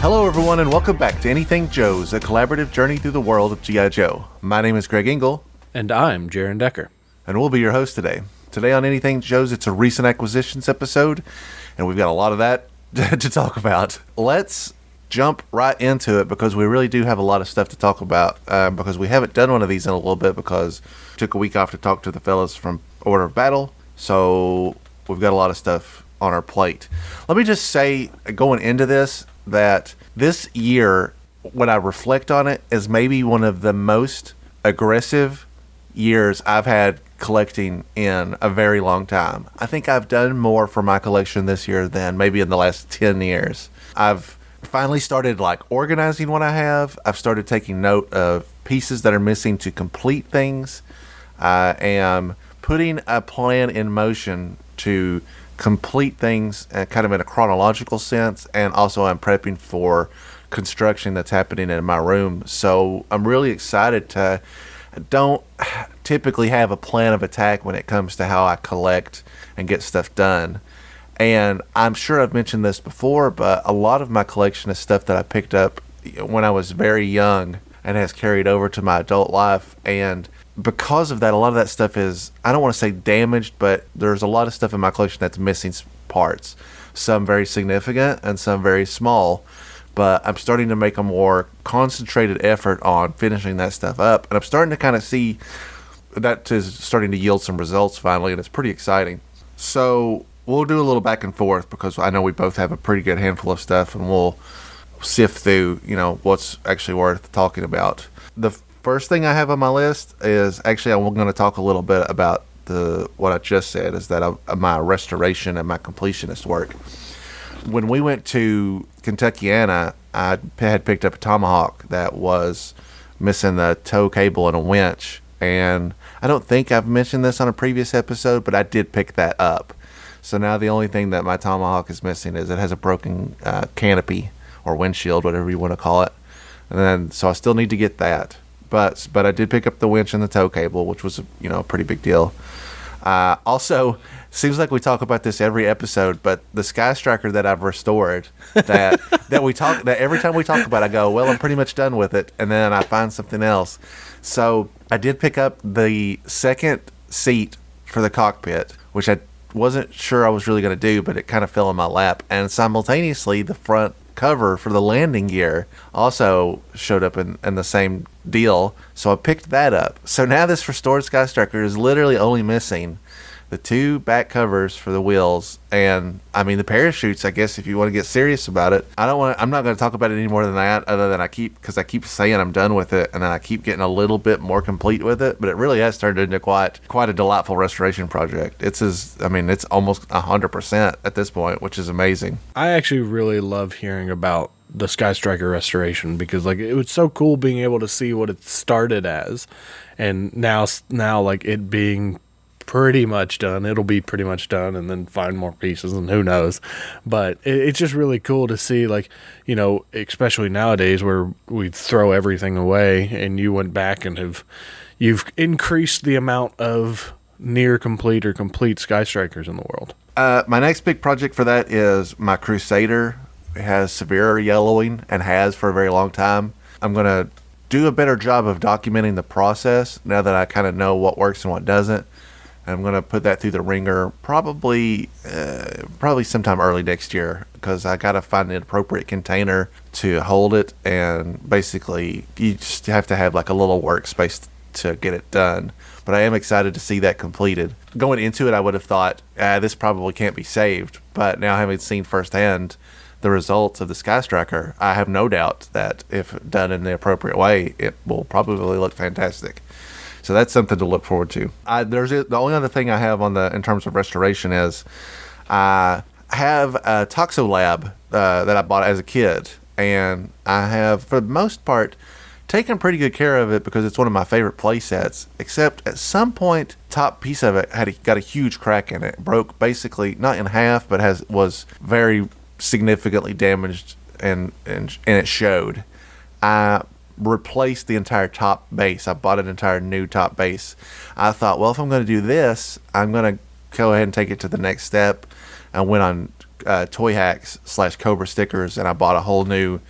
Hello everyone and welcome back to Anything Joe's, a collaborative journey through the world of G.I. Joe. My name is Greg Engel. And I'm Jaron Decker. And we'll be your host today. Today on Anything Joe's, it's a recent acquisitions episode, and we've got a lot of that to talk about. Let's jump right into it because we really do have a lot of stuff to talk about because we haven't done one of these in a little bit because we took a week off to talk to the fellas from Order of Battle, so we've got a lot of stuff on our plate. Let me just say, going into this, that this year, when I reflect on it, is maybe one of the most aggressive years I've had collecting in a very long time. I think I've done more for my collection this year than maybe in the last 10 years. I've finally started organizing what I have. I've started taking note of pieces that are missing to complete things. I am putting a plan in motion to complete things kind of in a chronological sense, and also I'm prepping for construction that's happening in my room. So I'm really excited to don't typically have a plan of attack when it comes to how I collect and get stuff done. And I'm sure I've mentioned this before, but a lot of my collection is stuff that I picked up when I was very young and has carried over to my adult life. And because of that, a lot of that stuff is, I don't want to say damaged, but there's a lot of stuff in my collection that's missing parts. Some very significant and some very small. But I'm starting to make a more concentrated effort on finishing that stuff up. And I'm starting to kind of see that is starting to yield some results finally, and it's pretty exciting. So we'll do a little back and forth because I know we both have a pretty good handful of stuff, and we'll sift through, what's actually worth talking about. The first thing I have on my list is actually I'm going to talk a little bit about what I just said, is that my restoration and my completionist work. When we went to Kentuckiana, I had picked up a tomahawk that was missing the tow cable and a winch, and I don't think I've mentioned this on a previous episode, but I did pick that up. So now the only thing that my tomahawk is missing is it has a broken canopy or windshield, whatever you want to call it, and then so I still need to get that. But I did pick up the winch and the tow cable, which was a pretty big deal. Also, seems like we talk about this every episode, but the Sky Striker that I've restored, that every time we talk about, I go, well, I'm pretty much done with it, and then I find something else. So I did pick up the second seat for the cockpit, which I wasn't sure I was really going to do, but it kind of fell in my lap, and simultaneously the front cover for the landing gear also showed up in the same deal, so I picked that up. So now this restored Sky Striker is literally only missing the two back covers for the wheels, and the parachutes, I guess, if you want to get serious about it. I'm not going to talk about it any more than that, other than I keep saying I'm done with it, and then I keep getting a little bit more complete with it, but it really has turned into quite a delightful restoration project. It's almost 100% at this point, which is amazing. I actually really love hearing about the Sky Striker restoration because it was so cool being able to see what it started as, and now it being pretty much done. It'll be pretty much done, and then find more pieces, and who knows. But it's just really cool to see, especially nowadays where we throw everything away, and you went back and you've increased the amount of near complete or complete Sky Strikers in the world. My next big project for that is my Crusader. It has severe yellowing and has for a very long time. I'm going to do a better job of documenting the process now that I kind of know what works and what doesn't. I'm going to put that through the ringer probably sometime early next year, because I got to find an appropriate container to hold it, and basically you just have to have a little workspace to get it done. But I am excited to see that completed. Going into it, I would have thought, this probably can't be saved, but now having seen firsthand the results of the Sky Striker, I have no doubt that if done in the appropriate way, it will probably look fantastic. So that's something to look forward to. The only other thing I have in terms of restoration is I have a Toxo Lab that I bought as a kid, and I have, for the most part, taken pretty good care of it because it's one of my favorite play sets, except at some point, top piece of it got a huge crack in it. It broke basically, not in half, but was very significantly damaged, and it showed. I replaced the entire top base. I bought an entire new top base. I thought, well, if I'm going to do this, I'm going to go ahead and take it to the next step. I went on Toy Hacks / Cobra stickers, and I bought a whole new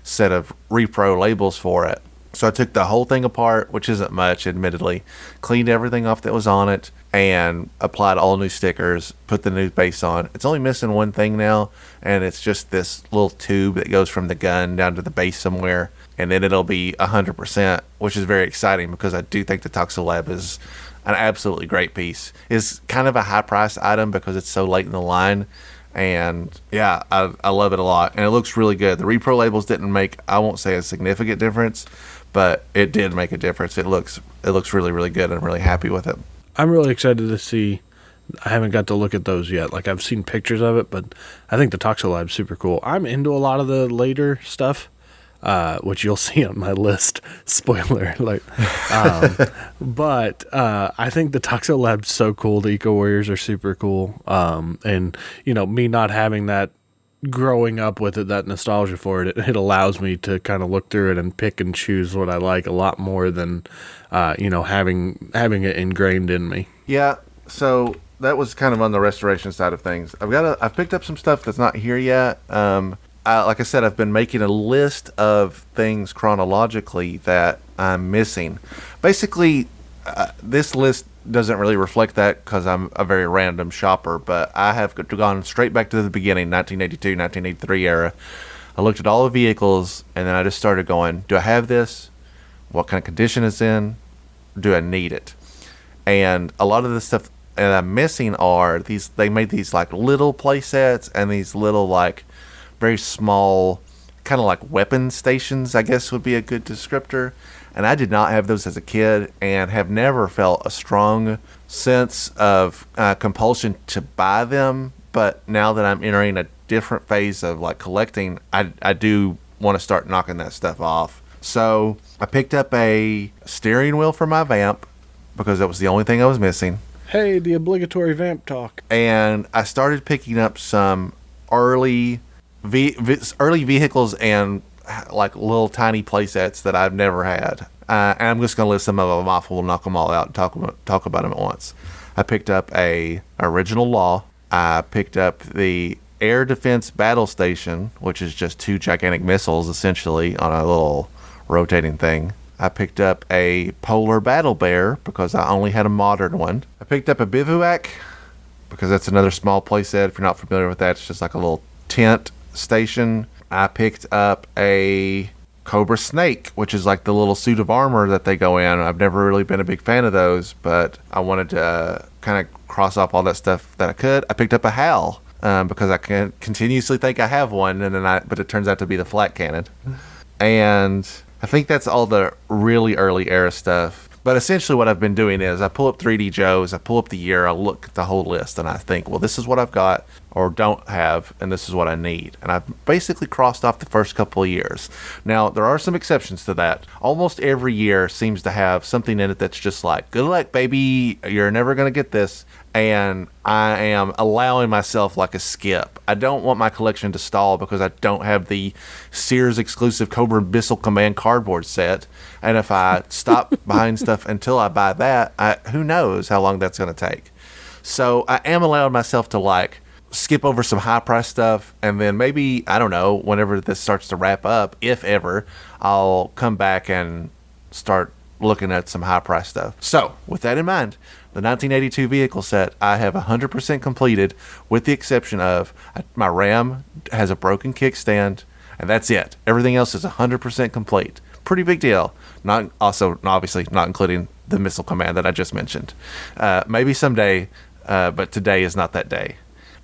set of repro labels for it. So I took the whole thing apart, which isn't much, admittedly, cleaned everything off that was on it, and applied all new stickers, put the new base on. It's only missing one thing now, and it's just this little tube that goes from the gun down to the base somewhere, and then it'll be 100%, which is very exciting because I do think the Toxolab is an absolutely great piece. It's kind of a high-priced item because it's so late in the line, and yeah, I love it a lot, and it looks really good. The repro labels didn't make, I won't say a significant difference, but it did make a difference. It looks really, really good. I'm really happy with it. I'm really excited to see. I haven't got to look at those yet. Like, I've seen pictures of it, but I think the Toxolab's super cool. I'm into a lot of the later stuff, which you'll see on my list. Spoiler alert. But I think the Toxolab's so cool. The Eco Warriors are super cool. And, me not having that growing up with it, that nostalgia for it, it allows me to kind of look through it and pick and choose what I like a lot more than, having it ingrained in me. Yeah. So that was kind of on the restoration side of things. I've picked up some stuff that's not here yet. Like I said, I've been making a list of things chronologically that I'm missing. Basically, this list doesn't really reflect that because I'm a very random shopper, but I have gone straight back to the beginning, 1982, 1983 era. I looked at all the vehicles, and then I just started going, do I have this? What kind of condition it's in? Do I need it? And a lot of the stuff that I'm missing are these, they made these like little play sets and these little like very small kind of like weapon stations, I guess would be a good descriptor. And I did not have those as a kid and have never felt a strong sense of compulsion to buy them. But now that I'm entering a different phase of like collecting, I do want to start knocking that stuff off. So I picked up a steering wheel for my Vamp because that was the only thing I was missing. Hey, the obligatory Vamp talk. And I started picking up some early vehicles and like little tiny play sets that I've never had. And I'm just going to list some of them off. We'll knock them all out and talk about them at once. I picked up a original Law. I picked up the Air Defense Battle Station, which is just two gigantic missiles essentially on a little rotating thing. I picked up a Polar Battle Bear because I only had a modern one. I picked up a Bivouac because that's another small playset. If you're not familiar with that, it's just like a little tent station. I picked up a Cobra Snake, which is like the little suit of armor that they go in. I've never really been a big fan of those, but I wanted to kind of cross off all that stuff that I could. I picked up a HAL because I can continuously think I have one, but it turns out to be the flat cannon. And I think that's all the really early era stuff. But essentially what I've been doing is I pull up 3D Joe's, I pull up the year, I look at the whole list, and I think, well, this is what I've got or don't have, and this is what I need. And I've basically crossed off the first couple of years. Now, there are some exceptions to that. Almost every year seems to have something in it that's just like, good luck, baby, you're never going to get this. And I am allowing myself like a skip. I don't want my collection to stall because I don't have the Sears exclusive Cobra Missile Command cardboard set. And if I stop buying stuff until I buy that, who knows how long that's going to take. So I am allowing myself to like skip over some high price stuff. And then maybe, I don't know, whenever this starts to wrap up, if ever, I'll come back and start looking at some high price stuff. So with that in mind, the 1982 vehicle set I have 100% completed, with the exception of my Ram has a broken kickstand, and that's it. Everything else is 100% complete. Pretty big deal. Obviously not including the Missile Command that I just mentioned. Maybe someday, but today is not that day.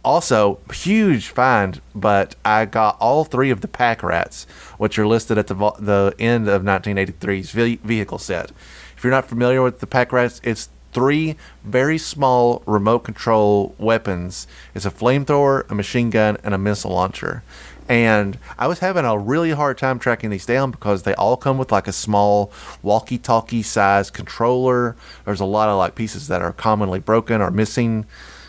Also, huge find, but I got all three of the Pack Rats, which are listed at the end of 1983's vehicle set. If you're not familiar with the Pack Rats, it's three very small remote control weapons. It's a flamethrower, a machine gun, and a missile launcher. And I was having a really hard time tracking these down because they all come with like a small walkie-talkie size controller. There's a lot of like pieces that are commonly broken or missing.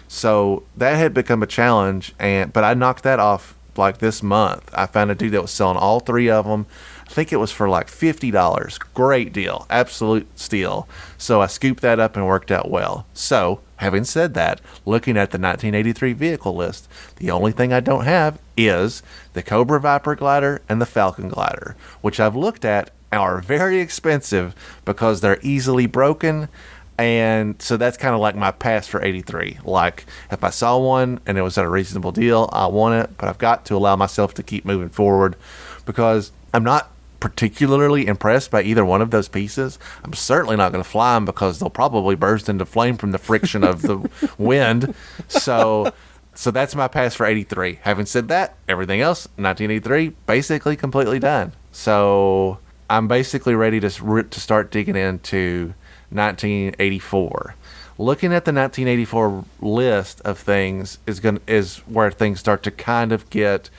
So that had become a challenge, but I knocked that off like this month, I found a dude that was selling all three of them. I think it was for like $50. Great deal. Absolute steal. So I scooped that up and worked out well. So, having said that, looking at the 1983 vehicle list, the only thing I don't have is the Cobra Viper glider and the Falcon glider, which I've looked at and are very expensive because they're easily broken. And so that's kind of like my pass for 83. Like, if I saw one and it was at a reasonable deal, I want it, but I've got to allow myself to keep moving forward because I'm not particularly impressed by either one of those pieces. I'm certainly not going to fly them because they'll probably burst into flame from the friction of the wind. So that's my pass for 83. Having said that, everything else, 1983, basically completely done. So I'm basically ready to start digging into 1984. Looking at the 1984 list of things is where things start to kind of get.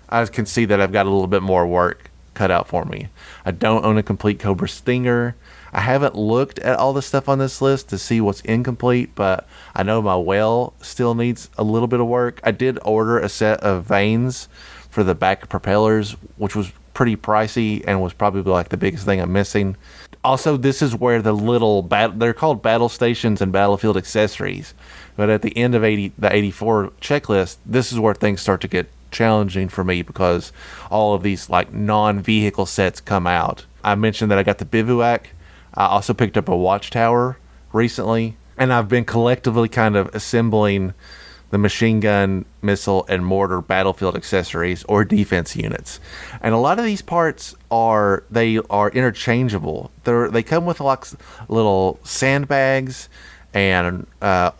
I can see that I've got a little bit more work cut out for me. I don't own a complete Cobra Stinger. I haven't looked at all the stuff on this list to see what's incomplete, but I know my well still needs a little bit of work. I did order a set of vanes for the back propellers, which was pretty pricey and was probably like the biggest thing I'm missing. Also, this is where the little they're called battle stations and battlefield accessories, but at the end of the 84 checklist, this is where things start to get challenging for me because all of these like non-vehicle sets come out. I mentioned that I got the bivouac. I also picked up a watchtower recently, and I've been collectively kind of assembling the machine gun, missile, and mortar battlefield accessories or defense units. And a lot of these parts are interchangeable. They come with like little sandbags and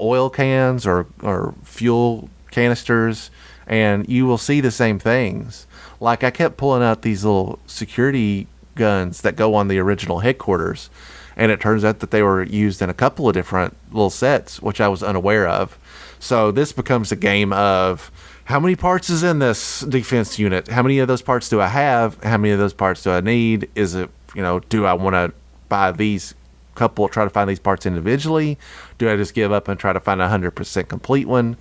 oil cans or fuel canisters, and you will see the same things. Like, I kept pulling out these little security guns that go on the original headquarters, and it turns out that they were used in a couple of different little sets, which I was unaware of. So this becomes a game of how many parts is in this defense unit? How many of those parts do I have? How many of those parts do I need? Is it, do I want to buy these try to find these parts individually? Do I just give up and try to find a 100% complete one?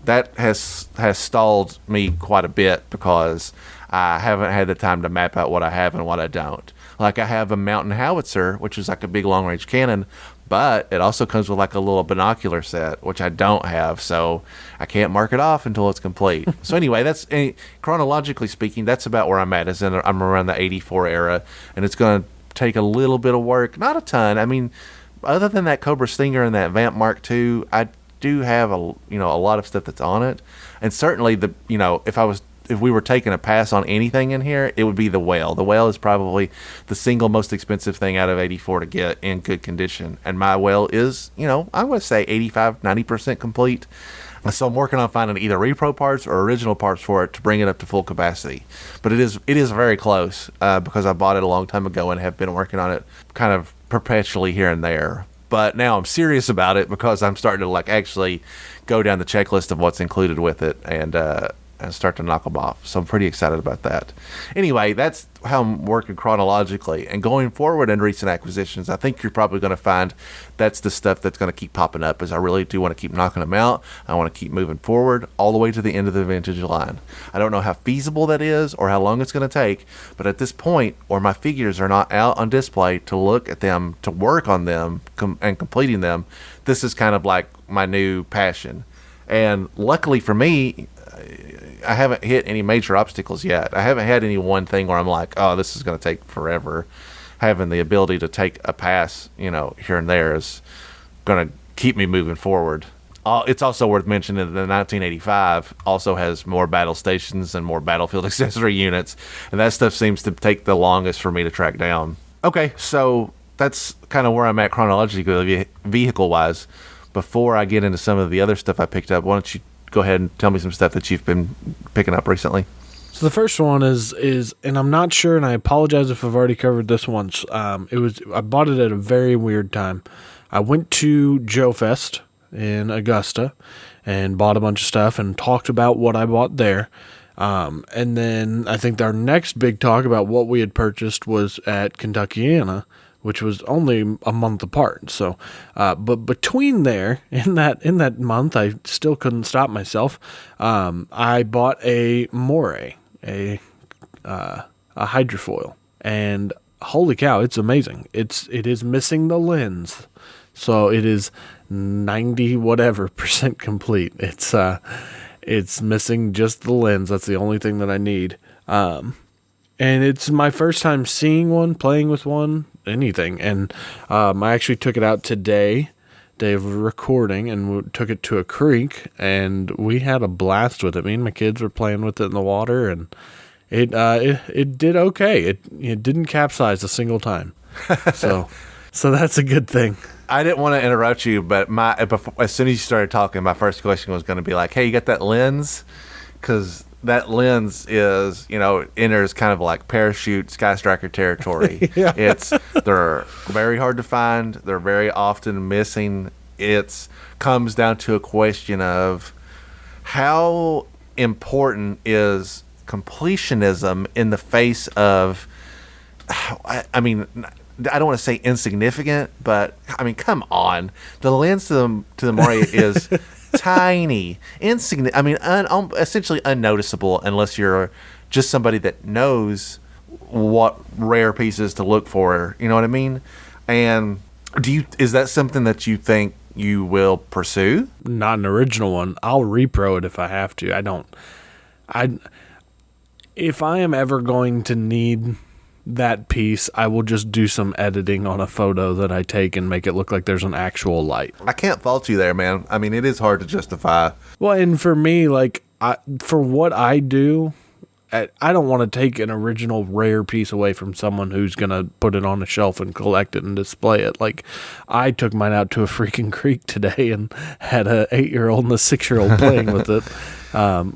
That has stalled me quite a bit because I haven't had the time to map out what I have and what I don't. Like, I have a mountain howitzer, which is like a big long-range cannon, but it also comes with like a little binocular set, which I don't have, so I can't mark it off until it's complete. So anyway, chronologically speaking, that's about where I'm at. I'm around the 84 era, and it's going to take a little bit of work, not a ton. I mean, other than that Cobra Stinger and that Vamp Mark II, I do have a lot of stuff that's on it, and certainly if we were taking a pass on anything in here, it would be the whale. The whale is probably the single most expensive thing out of 84 to get in good condition, and my whale is I would say 85-90% complete. So I'm working on finding either repro parts or original parts for it to bring it up to full capacity. But it is very close because I bought it a long time ago and have been working on it kind of perpetually here and there. But now I'm serious about it because I'm starting to actually go down the checklist of what's included with it and start to knock them off. So I'm pretty excited about that. Anyway, that's how I'm working chronologically. And going forward in recent acquisitions, I think you're probably going to find that's the stuff that's going to keep popping up, as I really do want to keep knocking them out. I want to keep moving forward all the way to the end of the vintage line. I don't know how feasible that is or how long it's going to take, but at this point, where my figures are not out on display to look at them, to work on them and completing them, this is kind of like my new passion. And luckily for me, I haven't hit any major obstacles yet. I haven't had any one thing where I'm like, oh, this is going to take forever. Having the ability to take a pass, here and there is going to keep me moving forward. It's also worth mentioning that the 1985 also has more battle stations and more battlefield accessory units, and that stuff seems to take the longest for me to track down. Okay, so that's kind of where I'm at chronologically, vehicle-wise. Before I get into some of the other stuff I picked up, why don't you go ahead and tell me some stuff that you've been picking up recently? So the first one is, and I'm not sure, and I apologize if I've already covered this once. I bought it at a very weird time. I went to GIJOE Fest in Augusta and bought a bunch of stuff and talked about what I bought there. And then I think our next big talk about what we had purchased was at Kentuckiana, which was only a month apart. So, but between there, in that month, I still couldn't stop myself. I bought a moray, a hydrofoil, and holy cow, it's amazing. It is missing the lens, so it is 90 whatever % complete. It's missing just the lens. That's the only thing that I need. And it's my first time seeing one, playing with one, anything. And I actually took it out today, day of recording, and we took it to a creek, and we had a blast with it. Me and my kids were playing with it in the water, and it did okay. It didn't capsize a single time. So that's a good thing. I didn't want to interrupt you, but as soon as you started talking, my first question was going to be like, hey, you got that lens? Because that lens is, enters kind of like parachute Sky Striker territory. Yeah. They're very hard to find. They're very often missing. It comes down to a question of how important is completionism in the face of, I mean, I don't want to say insignificant, but I mean, come on. The lens to the moray is tiny, insignificant. I mean, essentially unnoticeable unless you're just somebody that knows what rare pieces to look for. You know what I mean? And is that something that you think you will pursue? Not an original one. I'll repro it if I have to. If I am ever going to need that piece, I will just do some editing on a photo that I take and make it look like there's an actual light. I can't fault you there, man. I mean, it is hard to justify. Well, and for me, for what I do, I don't want to take an original rare piece away from someone who's going to put it on a shelf and collect it and display it. Like, I took mine out to a freaking creek today and had a 8-year-old and a 6-year-old playing with it,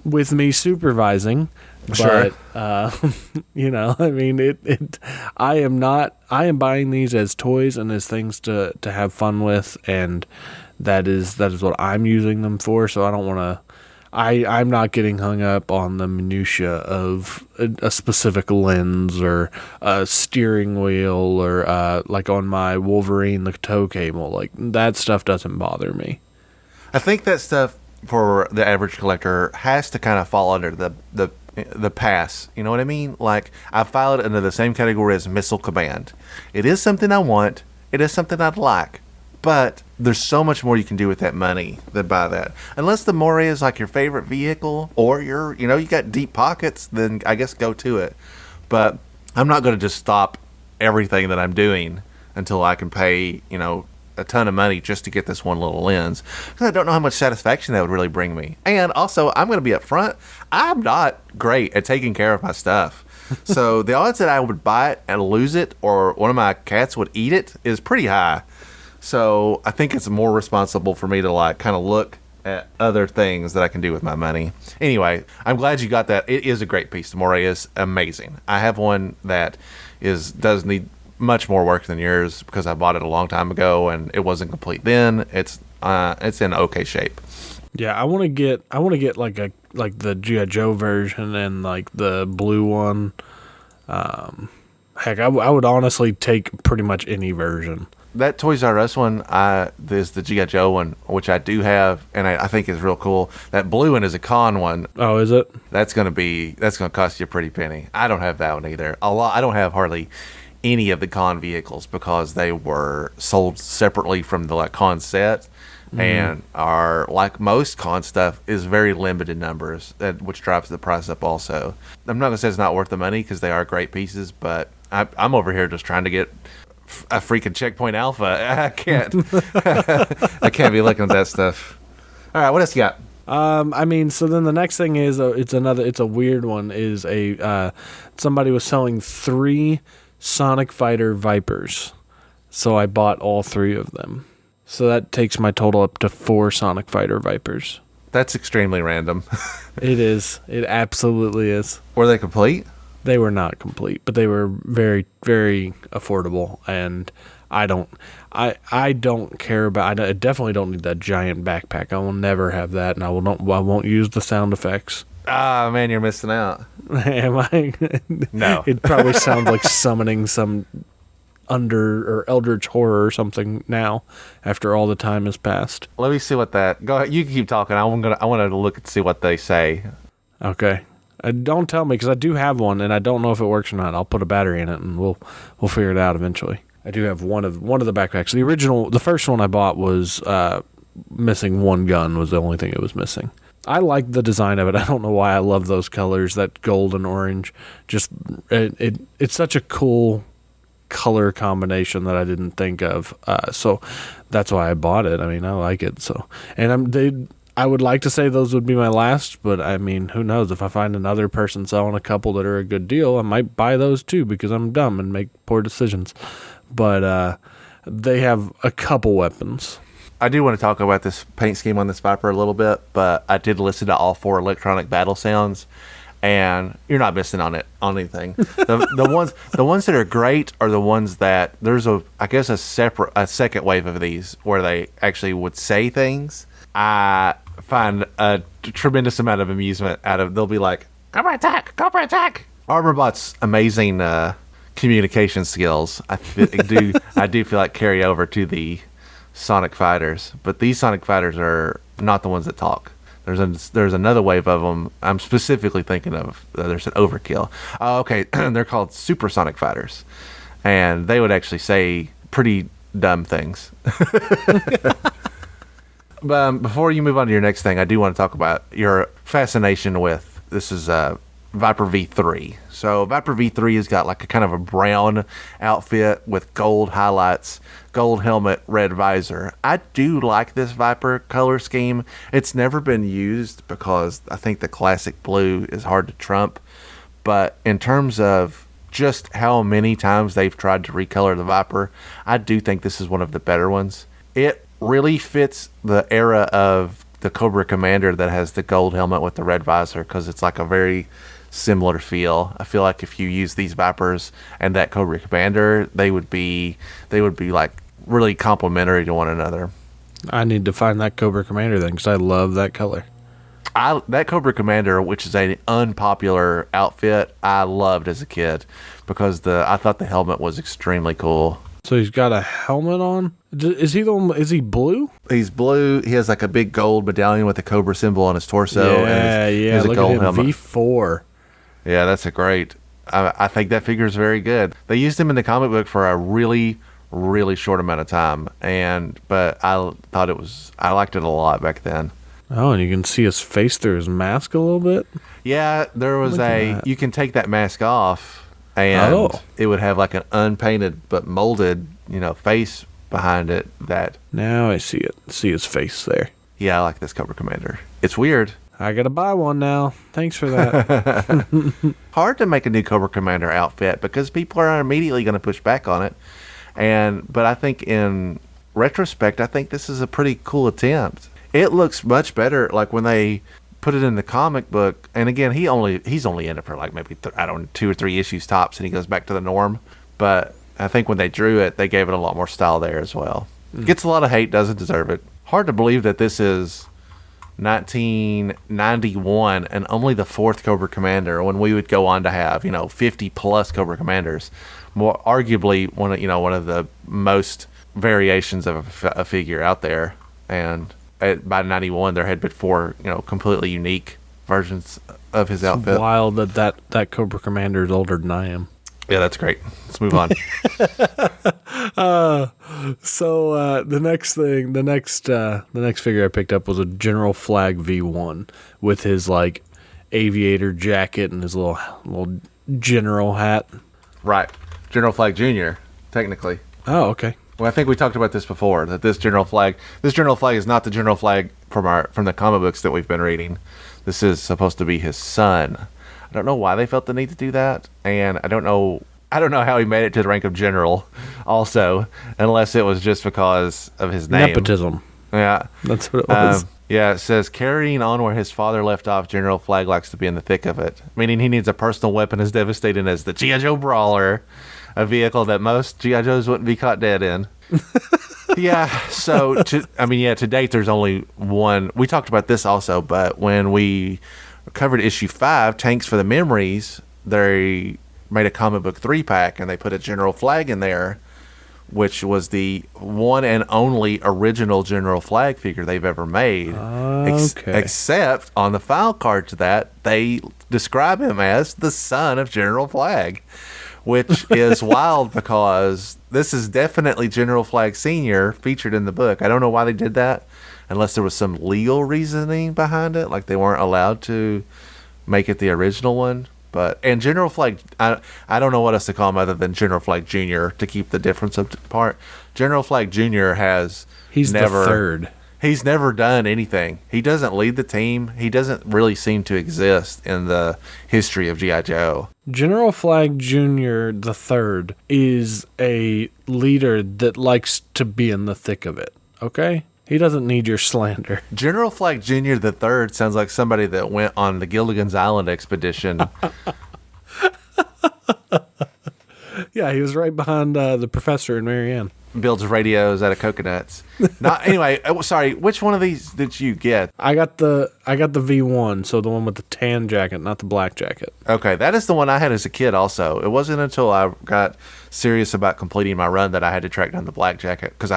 with me supervising. Sure. But, I mean, I am buying these as toys and as things to have fun with. And that is what I'm using them for. So I don't want to, I'm not getting hung up on the minutia of a specific lens or a steering wheel or, like on my Wolverine, the tow cable. Like, that stuff doesn't bother me. I think that stuff for the average collector has to kind of fall under the pass, you know what I mean? Like, I file it under the same category as Missile Command. It is something I want. It is something I'd like. But there's so much more you can do with that money than buy that. Unless the moray is like your favorite vehicle, or you got deep pockets, then I guess go to it. But I'm not going to just stop everything that I'm doing until I can pay, a ton of money just to get this one little lens, because I don't know how much satisfaction that would really bring me. And also, I'm going to be upfront, I'm not great at taking care of my stuff. So the odds that I would buy it and lose it, or one of my cats would eat it, is pretty high. So I think it's more responsible for me to kind of look at other things that I can do with my money. Anyway, I'm glad you got that. It is a great piece. The moray is amazing. I have one that does need much more work than yours because I bought it a long time ago and it wasn't complete then. It's in okay shape. Yeah, I want to get like the GIJOE version and like the blue one. Heck, I would honestly take pretty much any version. That Toys R Us one is the GIJOE one, which I do have, and I think is real cool. That blue one is a con one. Oh, is it? That's gonna cost you a pretty penny. I don't have that one either. I don't have hardly any of the con vehicles because they were sold separately from the con set, and are, like most con stuff, is very limited numbers, which drives the price up also. I'm not gonna say it's not worth the money because they are great pieces, but I'm over here just trying to get a freaking Checkpoint Alpha. I can't I can't be looking at that stuff. All right, what else you got? So then the next thing is it's a weird one. Is somebody was selling 3 Sonic Fighter Vipers, so I bought all 3 of them. So that takes my total up to 4 Sonic Fighter Vipers. That's extremely random. It is. It absolutely is. Were they complete? They were not complete, but they were very, very affordable, and I don't care about. I definitely don't need that giant backpack. I will never have that, and I won't use the sound effects. Ah, man, you're missing out. Am I? No. It probably sounds like summoning some or Eldritch Horror or something now after all the time has passed. Let me see what that. Go ahead. You can keep talking. I want to look and see what they say. Okay. Don't tell me because I do have one and I don't know if it works or not. I'll put a battery in it and we'll figure it out eventually. I do have one of the backpacks. The first one I bought was missing one gun was the only thing it was missing. I like the design of it. I don't know why I love those colors, that gold and orange. Just it's such a cool color combination that I didn't think of. So that's why I bought it. I mean, I like it. So, and I would like to say those would be my last, but I mean, who knows? If I find another person selling a couple that are a good deal, I might buy those too because I'm dumb and make poor decisions. But they have a couple weapons. I do want to talk about this paint scheme on this Viper a little bit, but I did listen to all 4 electronic battle sounds, and you're not missing on anything. The ones that are great are the ones that there's a second wave of these where they actually would say things. I find a tremendous amount of amusement out of. They'll be like, "Cobra attack! Cobra attack!" Armorbot's amazing communication skills. I do feel like carry over to the Sonic Fighters, but these Sonic Fighters are not the ones that talk. There's another wave of them. I'm specifically thinking of. There's an Overkill. Oh, okay, they're called Supersonic Fighters, and they would actually say pretty dumb things. But before you move on to your next thing, I do want to talk about your fascination with this is Viper V3. So Viper V3 has got like a kind of a brown outfit with gold highlights, gold helmet, red visor. I do like this Viper color scheme. It's never been used because I think the classic blue is hard to trump. But in terms of just how many times they've tried to recolor the Viper, I do think this is one of the better ones. It really fits the era of the Cobra Commander that has the gold helmet with the red visor because it's like a very similar feel. I feel like if you use these Vipers and that Cobra Commander, they would be like really complementary to one another. I need to find that Cobra Commander then because I love that color. That Cobra Commander, which is an unpopular outfit, I loved as a kid because I thought the helmet was extremely cool. So he's got a helmet on. Is he blue? He's blue. He has like a big gold medallion with a cobra symbol on his torso. Yeah. He has a Look gold at him, helmet. V4. Yeah, that's a great. I think that figure is very good. They used him in the comic book for a really, really short amount of time, but I thought I liked it a lot back then. Oh, and you can see his face through his mask a little bit. Yeah, there was you can take that mask off, and it would have like an unpainted but molded, face behind it. That now I see it. See his face there. Yeah, I like this Cobra Commander. It's weird. I gotta buy one now. Thanks for that. Hard to make a new Cobra Commander outfit because people are immediately going to push back on it. But I think in retrospect, I think this is a pretty cool attempt. It looks much better, like when they put it in the comic book. And again, he's only in it for like maybe 2 or 3 issues tops, and he goes back to the norm. But I think when they drew it, they gave it a lot more style there as well. Gets a lot of hate, doesn't deserve it. Hard to believe that this is 1991 and only the 4th Cobra Commander when we would go on to have 50 plus Cobra Commanders, more arguably one of the most variations of a figure out there. And by 91 there had been 4 completely unique versions of his outfit. It's wild that Cobra Commander is older than I am. Yeah, that's great. Let's move on. So the next figure I picked up was a General Flag V1 with his like aviator jacket and his little general hat. Right, General Flag Jr. Technically. Oh, okay. Well, I think we talked about this before. That this General Flag is not the General Flag from the comic books that we've been reading. This is supposed to be his son. I don't know why they felt the need to do that, and I don't know how he made it to the rank of general also, unless it was just because of his name. Nepotism. Yeah. That's what it was. Yeah, it says, carrying on where his father left off, General Flag likes to be in the thick of it, meaning he needs a personal weapon as devastating as the G.I. Joe Brawler, a vehicle that most G.I. Joes wouldn't be caught dead in. Yeah, so, to date, there's only one. We talked about this also, but when we covered issue 5, Tanks for the Memories, they made a comic book 3-pack, and they put a General Flag in there, which was the one and only original General Flag figure they've ever made. Except on the file card to that, they describe him as the son of General Flag, which is wild because this is definitely General Flag Sr. featured in the book. I don't know why they did that, unless there was some legal reasoning behind it, like they weren't allowed to make it the original one. And General Flag, I don't know what else to call him other than General Flag Jr. to keep the difference apart. General Flag Jr. He's the third. He's never done anything. He doesn't lead the team. He doesn't really seem to exist in the history of G.I. Joe. General Flag Jr. the third is a leader that likes to be in the thick of it, okay? He doesn't need your slander. General Flag Jr. the third sounds like somebody that went on the Gilligan's Island expedition. Yeah, he was right behind the professor and Marianne. Builds radios out of coconuts. Anyway, sorry. Which one of these did you get? I got the V1, so the one with the tan jacket, not the black jacket. Okay, that is the one I had as a kid. Also, it wasn't until I got serious about completing my run that I had to track down the black jacket because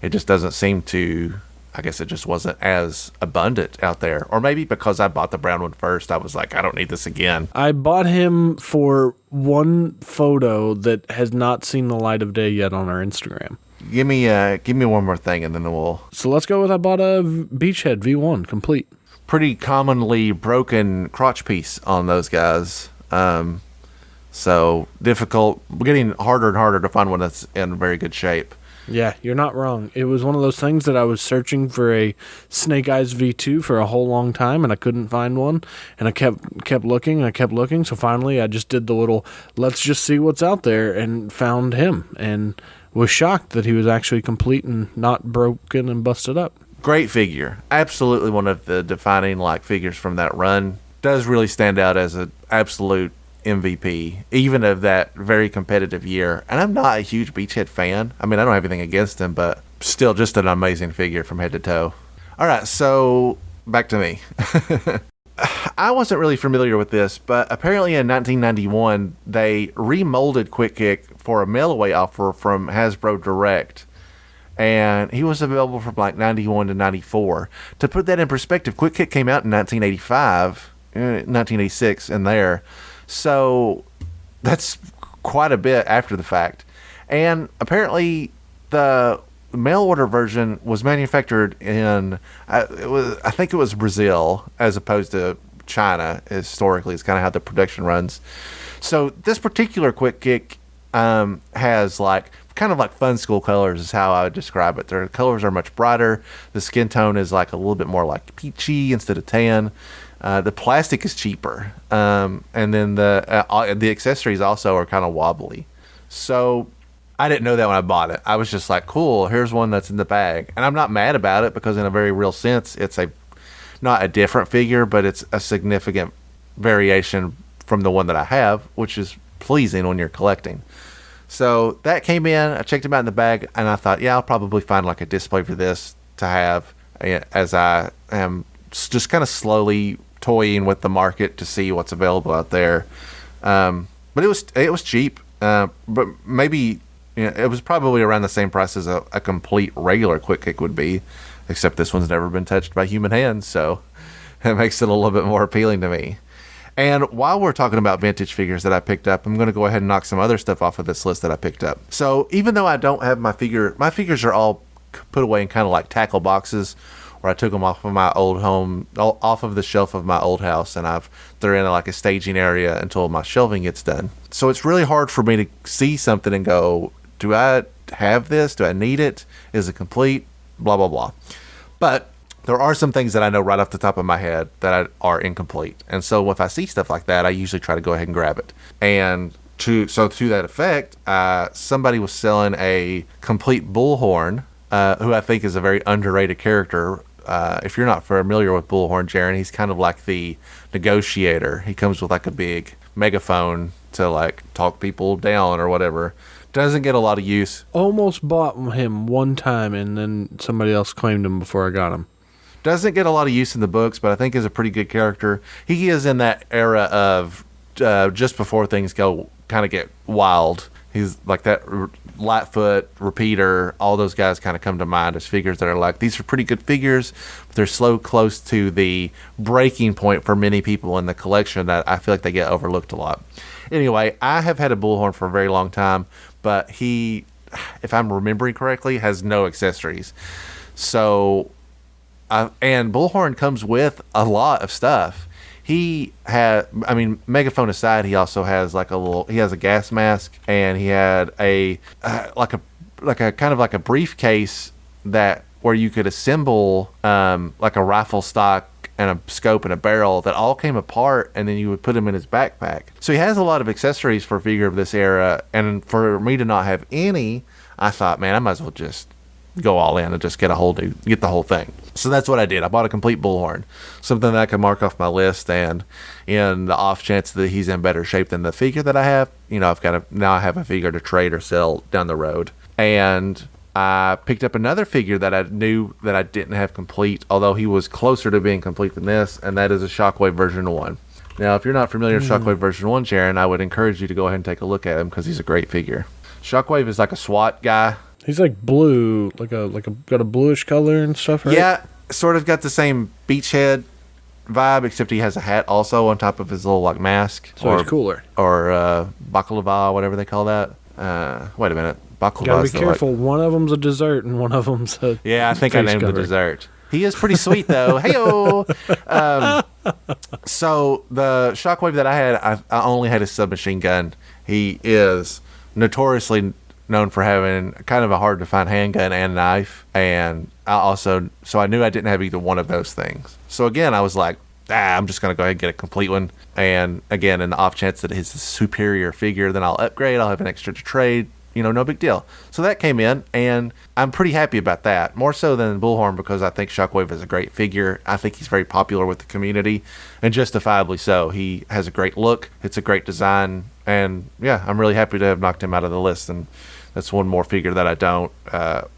it just doesn't seem to. I guess it just wasn't as abundant out there. Or maybe because I bought the brown one first, I was like, I don't need this again. I bought him for one photo that has not seen the light of day yet on our Instagram. Give me one more thing and then we'll... So let's go with I bought a Beachhead V1 complete. Pretty commonly broken crotch piece on those guys. So difficult. We're getting harder and harder to find one that's in very good shape. Yeah, you're not wrong. It was one of those things that I was searching for a Snake Eyes V2 for a whole long time, and I couldn't find one. And I kept looking, and I kept looking. So finally, I just did the little, let's just see what's out there, and found him. And was shocked that he was actually complete and not broken and busted up. Great figure. Absolutely one of the defining figures from that run. Does really stand out as an absolute MVP, even of that very competitive year. And I'm not a huge Beachhead fan. I mean, I don't have anything against him, but still just an amazing figure from head to toe. All right, so back to me. I wasn't really familiar with this, but apparently in 1991, they remolded Quick Kick for a mail-away offer from Hasbro Direct. And he was available from 91 to 94. To put that in perspective, Quick Kick came out in 1985, 1986 in there. So that's quite a bit after the fact. And apparently the mail order version was manufactured in, I think it was Brazil as opposed to China historically. It's kind of how the production runs. So this particular Quick Kick has kind of fun school colors is how I would describe it. Their colors are much brighter. The skin tone is a little bit more peachy instead of tan. The plastic is cheaper, and then the accessories also are kind of wobbly. So I didn't know that when I bought it. I was just like, cool, here's one that's in the bag. And I'm not mad about it because in a very real sense, it's not a different figure, but it's a significant variation from the one that I have, which is pleasing when you're collecting. So that came in, I checked them out in the bag, and I thought, yeah, I'll probably find a display for this to have as I am just kind of slowly toying with the market to see what's available out there. But it was cheap. But maybe it was probably around the same price as a complete regular Quick Kick would be, except this one's never been touched by human hands, so it makes it a little bit more appealing to me. And while we're talking about vintage figures that I picked up, I'm going to go ahead and knock some other stuff off of this list that I picked up. So even though I don't have my figures are all put away in kind of tackle boxes, where I took them off of my old home, off of the shelf of my old house, and they're in a staging area until my shelving gets done. So it's really hard for me to see something and go, do I have this? Do I need it? Is it complete? Blah, blah, blah. But there are some things that I know right off the top of my head that are incomplete. And so if I see stuff like that, I usually try to go ahead and grab it. And to that effect, somebody was selling a complete bullhorn, who I think is a very underrated character. If you're not familiar with Bullhorn, Jaron, he's kind of like the negotiator. He comes with a big megaphone to talk people down or whatever. Doesn't get a lot of use. Almost bought him one time and then somebody else claimed him before I got him. Doesn't get a lot of use in the books, but I think is a pretty good character. He is in that era of just before things kind of get wild. He's that Lightfoot, Repeater, all those guys kind of come to mind as figures that are like, these are pretty good figures, but they're so close to the breaking point for many people in the collection that I feel like they get overlooked a lot. Anyway, I have had a Bullhorn for a very long time, but he, if I'm remembering correctly, has no accessories. So, and Bullhorn comes with a lot of stuff. He had, I mean, megaphone aside, he also has like he has a gas mask, and he had like a kind of like a briefcase where you could assemble like a rifle stock and a scope and a barrel that all came apart, and then you would put him in his backpack. So he has a lot of accessories for a figure of this era, and for me to not have any, I thought, man, I might as well just go all in and just get the whole thing. So that's what I did. I bought a complete Bullhorn, something that I can mark off my list, and in the off chance that he's in better shape than the figure that I have, now I have a figure to trade or sell down the road. And I picked up another figure that I knew that I didn't have complete, although he was closer to being complete than this, and that is a Shockwave version 1. Now, if you're not familiar with Shockwave version 1, Sharon, I would encourage you to go ahead and take a look at him because he's a great figure. Shockwave is like a SWAT guy. He's like blue, like a got a bluish color and stuff, right? Yeah, sort of got the same beachhead vibe, except he has a hat also on top of his little like mask. So he's cooler. Or baklava, whatever they call that. Wait a minute, baklava. Gotta be careful. One of them's a dessert, and one of them's a I think I named the dessert. He is pretty sweet though. Heyo. So the Shockwave that I had, I only had a submachine gun. He is notoriously known for having kind of a hard to find handgun and knife, and so I knew I didn't have either one of those things. So again, I was like, I'm just gonna go ahead and get a complete one, and again, in the off chance that it's a superior figure, then I'll upgrade, I'll have an extra to trade, no big deal. So that came in, and I'm pretty happy about that, more so than Bullhorn, because I think Shockwave is a great figure. I think he's very popular with the community, and justifiably so. He has a great look, it's a great design, and yeah, I'm really happy to have knocked him out of the list, and that's one more figure that I don't,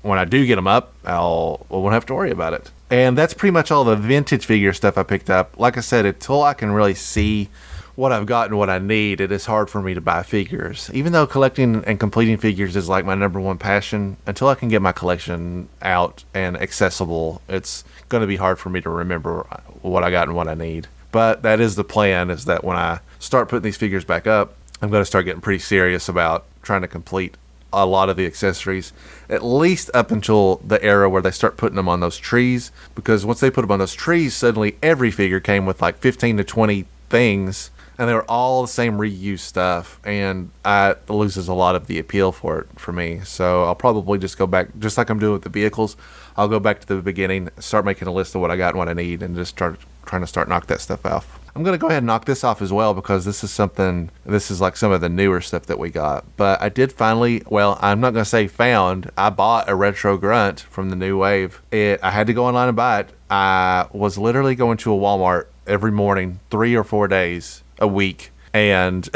when I do get them up, I won't have to worry about it. And that's pretty much all the vintage figure stuff I picked up. Like I said, until I can really see what I've got and what I need, it is hard for me to buy figures. Even though collecting and completing figures is like my number one passion, until I can get my collection out and accessible, it's going to be hard for me to remember what I got and what I need. But that is the plan, is that when I start putting these figures back up, I'm going to start getting pretty serious about trying to complete a lot of the accessories, at least up until the era where they start putting them on those trees, because once they put them on those trees, suddenly every figure came with like 15 to 20 things, and they were all the same reused stuff, and it loses a lot of the appeal for me. So I'll probably just go back, just like I'm doing with the vehicles, I'll go back to the beginning, start making a list of what I got and what I need, and just trying to knock that stuff off. I'm going to go ahead and knock this off as well, because this is like some of the newer stuff that we got. But I did finally, I'm not going to say found, I bought a Retro Grunt from the new wave. I had to go online and buy it. I was literally going to a Walmart every morning, 3 or 4 days a week, and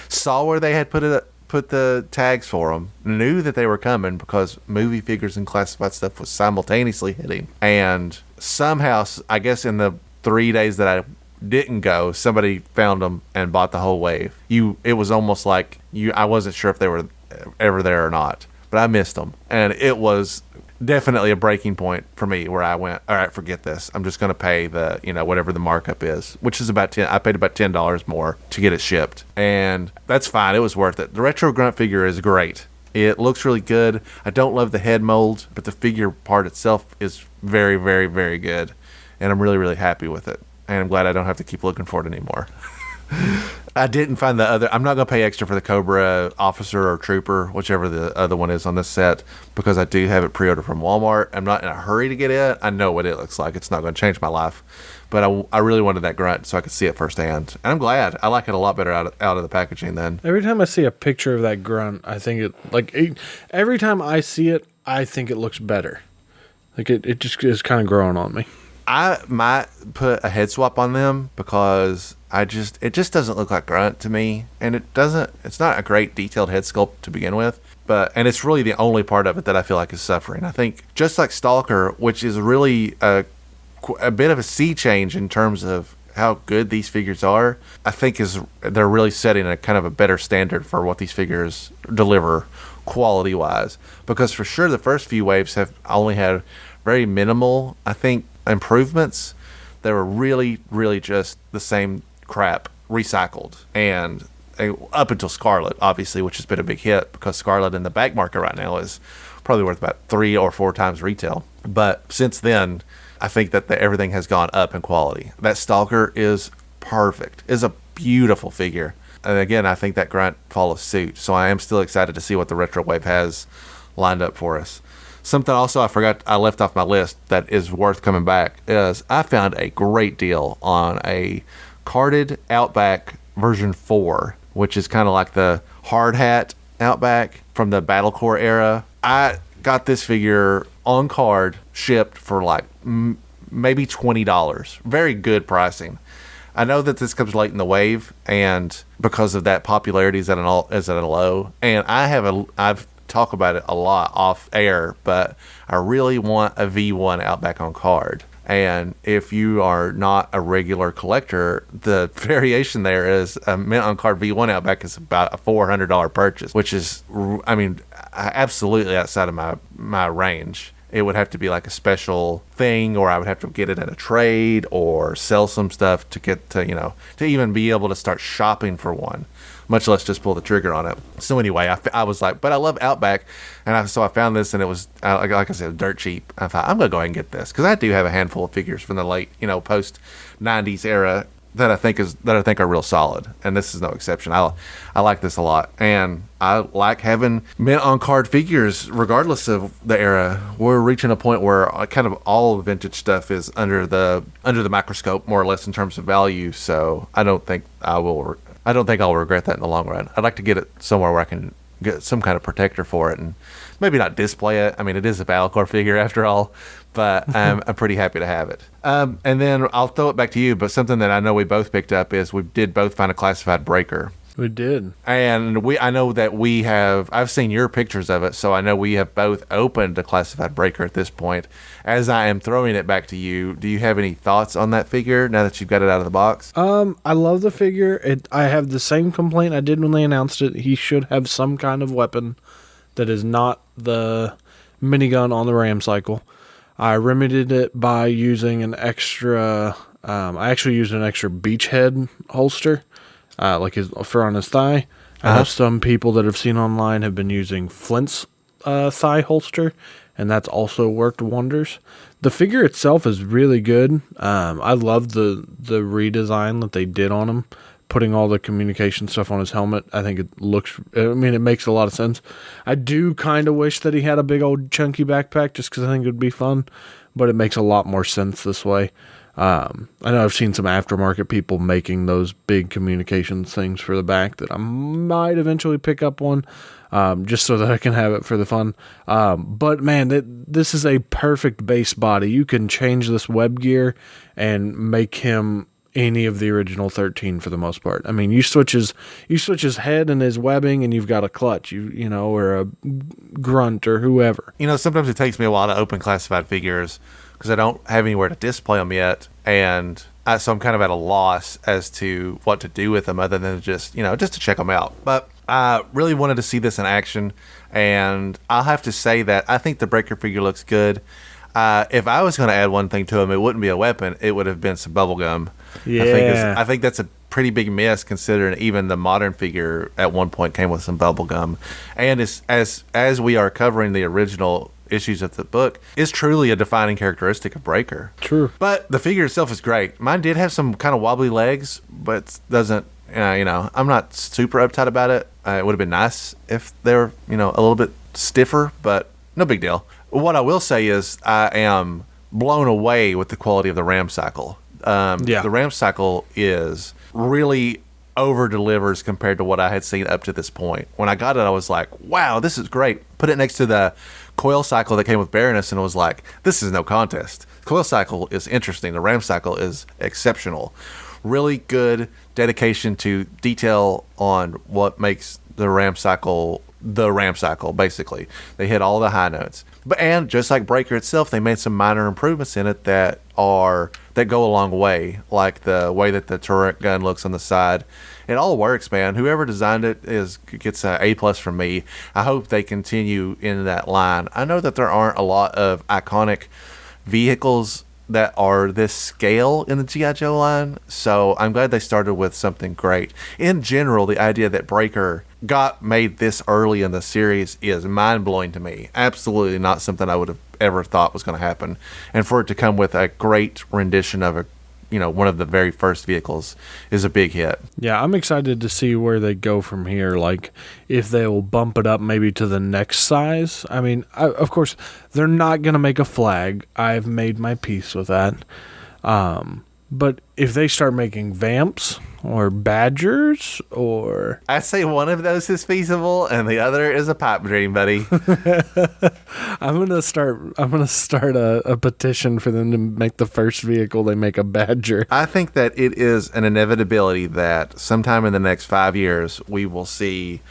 saw where they had put the tags for them, knew that they were coming because movie figures and classified stuff was simultaneously hitting. And somehow, I guess in the 3 days that I didn't go, somebody found them and bought the whole wave. It was almost like I wasn't sure if they were ever there or not, but I missed them, and it was definitely a breaking point for me where I went, all right, forget this. I'm just going to pay the whatever the markup is, which is about I paid about $10 more to get it shipped, and that's fine. It was worth it. The Retro Grunt figure is great. It looks really good. I don't love the head mold, but the figure part itself is very, very, very good, and I'm really, really happy with it. And I'm glad I don't have to keep looking for it anymore. I didn't find the other. I'm not going to pay extra for the Cobra Officer or Trooper, whichever the other one is on this set, because I do have it pre-ordered from Walmart. I'm not in a hurry to get it. I know what it looks like. It's not going to change my life. But I really wanted that Grunt so I could see it firsthand. And I'm glad. I like it a lot better out of the packaging then. Every time I see a picture of that Grunt, I think every time I see it, I think it looks better. Like it just is kind of growing on me. I might put a head swap on them because it just doesn't look like Grunt to me, and it's not a great detailed head sculpt to begin with, and it's really the only part of it that I feel like is suffering. I think just like Stalker, which is really a bit of a sea change in terms of how good these figures are, I think they're really setting a kind of a better standard for what these figures deliver quality wise. Because for sure the first few waves have only had very minimal, I think, improvements. They were really, really just the same crap recycled. And up until Scarlet, obviously, which has been a big hit because Scarlet in the back market right now is probably worth about 3 or 4 times retail. But since then, I think that everything has gone up in quality. That Stalker is perfect. Is a beautiful figure. And again, I think that Grunt follows suit. So I am still excited to see what the Retro Wave has lined up for us. Something also I left off my list that is worth coming back is I found a great deal on a carded Outback version 4, which is kind of like the hard hat Outback from the Battle Core era. I got this figure on card, shipped for like maybe $20. Very good pricing. I know that this comes late in the wave, and because of that, popularity is at a low. And I've talked about it a lot off air, but I really want a V1 Outback on card. And if you are not a regular collector, the variation there is a mint on card V1 Outback is about a $400 purchase, which is, I mean, absolutely outside of my range. It would have to be like a special thing, or I would have to get it at a trade or sell some stuff to get to, to even be able to start shopping for one, much less just pull the trigger on it. So anyway, I was like, but I love Outback. And so I found this, and it was, like I said, dirt cheap. I thought, I'm going to go ahead and get this, because I do have a handful of figures from the late, post 90s era that I think are real solid, and this is no exception. I like this a lot, and I like having mint on card figures regardless of the era. We're reaching a point where kind of all vintage stuff is under the microscope, more or less, in terms of value. So I don't think I'll regret that in the long run. I'd like to get it somewhere where I can get some kind of protector for it, and maybe not display it. I mean, it is a Battle Core figure after all, but I'm pretty happy to have it. And then I'll throw it back to you, but something that I know we both picked up is we did both find a classified breaker. We did. And I know that I've seen your pictures of it, so I know we have both opened a classified breaker at this point. As I am throwing it back to you, do you have any thoughts on that figure now that you've got it out of the box? I love the figure. I have the same complaint I did when they announced it. He should have some kind of weapon that is not the minigun on the Ram cycle. I remedied it by using an extra, I actually used an extra beachhead holster, like on his thigh. I know some people that I've seen online have been using Flint's thigh holster, and that's also worked wonders. The figure itself is really good. I love the redesign that they did on him, putting all the communication stuff on his helmet. I think it makes a lot of sense. I do kind of wish that he had a big old chunky backpack, just because I think it would be fun, but it makes a lot more sense this way. I know I've seen some aftermarket people making those big communications things for the back that I might eventually pick up one, just so that I can have it for the fun. But man, this is a perfect base body. You can change this web gear and make him any of the original 13 for the most part. I mean, you switch his head and his webbing, and you've got a clutch, or a grunt or whoever. Sometimes it takes me a while to open classified figures because I don't have anywhere to display them yet, and so I'm kind of at a loss as to what to do with them other than just to check them out. But I really wanted to see this in action, and I'll have to say that I think the Breaker figure looks good. If I was going to add one thing to him, it wouldn't be a weapon. It would have been some bubble gum. Yeah. I think that's a pretty big miss, considering even the modern figure at one point came with some bubble gum. And as we are covering the original issues of the book, is truly a defining characteristic of Breaker. True. But the figure itself is great. Mine did have some kind of wobbly legs, but doesn't, I'm not super uptight about it. It would have been nice if they were, a little bit stiffer, but no big deal. What I will say is I am blown away with the quality of the Ram cycle. The Ram cycle is really over-delivers compared to what I had seen up to this point. When I got it, I was like, wow, this is great. Put it next to the coil cycle that came with Baroness, and it was like, this is no contest. The coil cycle is interesting. The Ram cycle is exceptional. Really good dedication to detail on what makes the Ram cycle the Ram cycle, basically. They hit all the high notes. And just like Breaker itself, they made some minor improvements in it that go a long way, like the way that the turret gun looks on the side. It all works, man. Whoever designed it gets an A+ from me. I hope they continue in that line. I know that there aren't a lot of iconic vehicles that are this scale in the G.I. Joe line, so I'm glad they started with something great. In general, the idea that Breaker got made this early in the series is mind-blowing to me. Absolutely not something I would have ever thought was going to happen. And for it to come with a great rendition of one of the very first vehicles is a big hit. Yeah, I'm excited to see where they go from here. Like, if they will bump it up maybe to the next size. I mean, of course, they're not going to make a flag. I've made my peace with that. But if they start making Vamps or Badgers or... I say one of those is feasible and the other is a pipe dream, buddy. I'm gonna start a petition for them to make the first vehicle they make a Badger. I think that it is an inevitability that sometime in the next 5 years we will see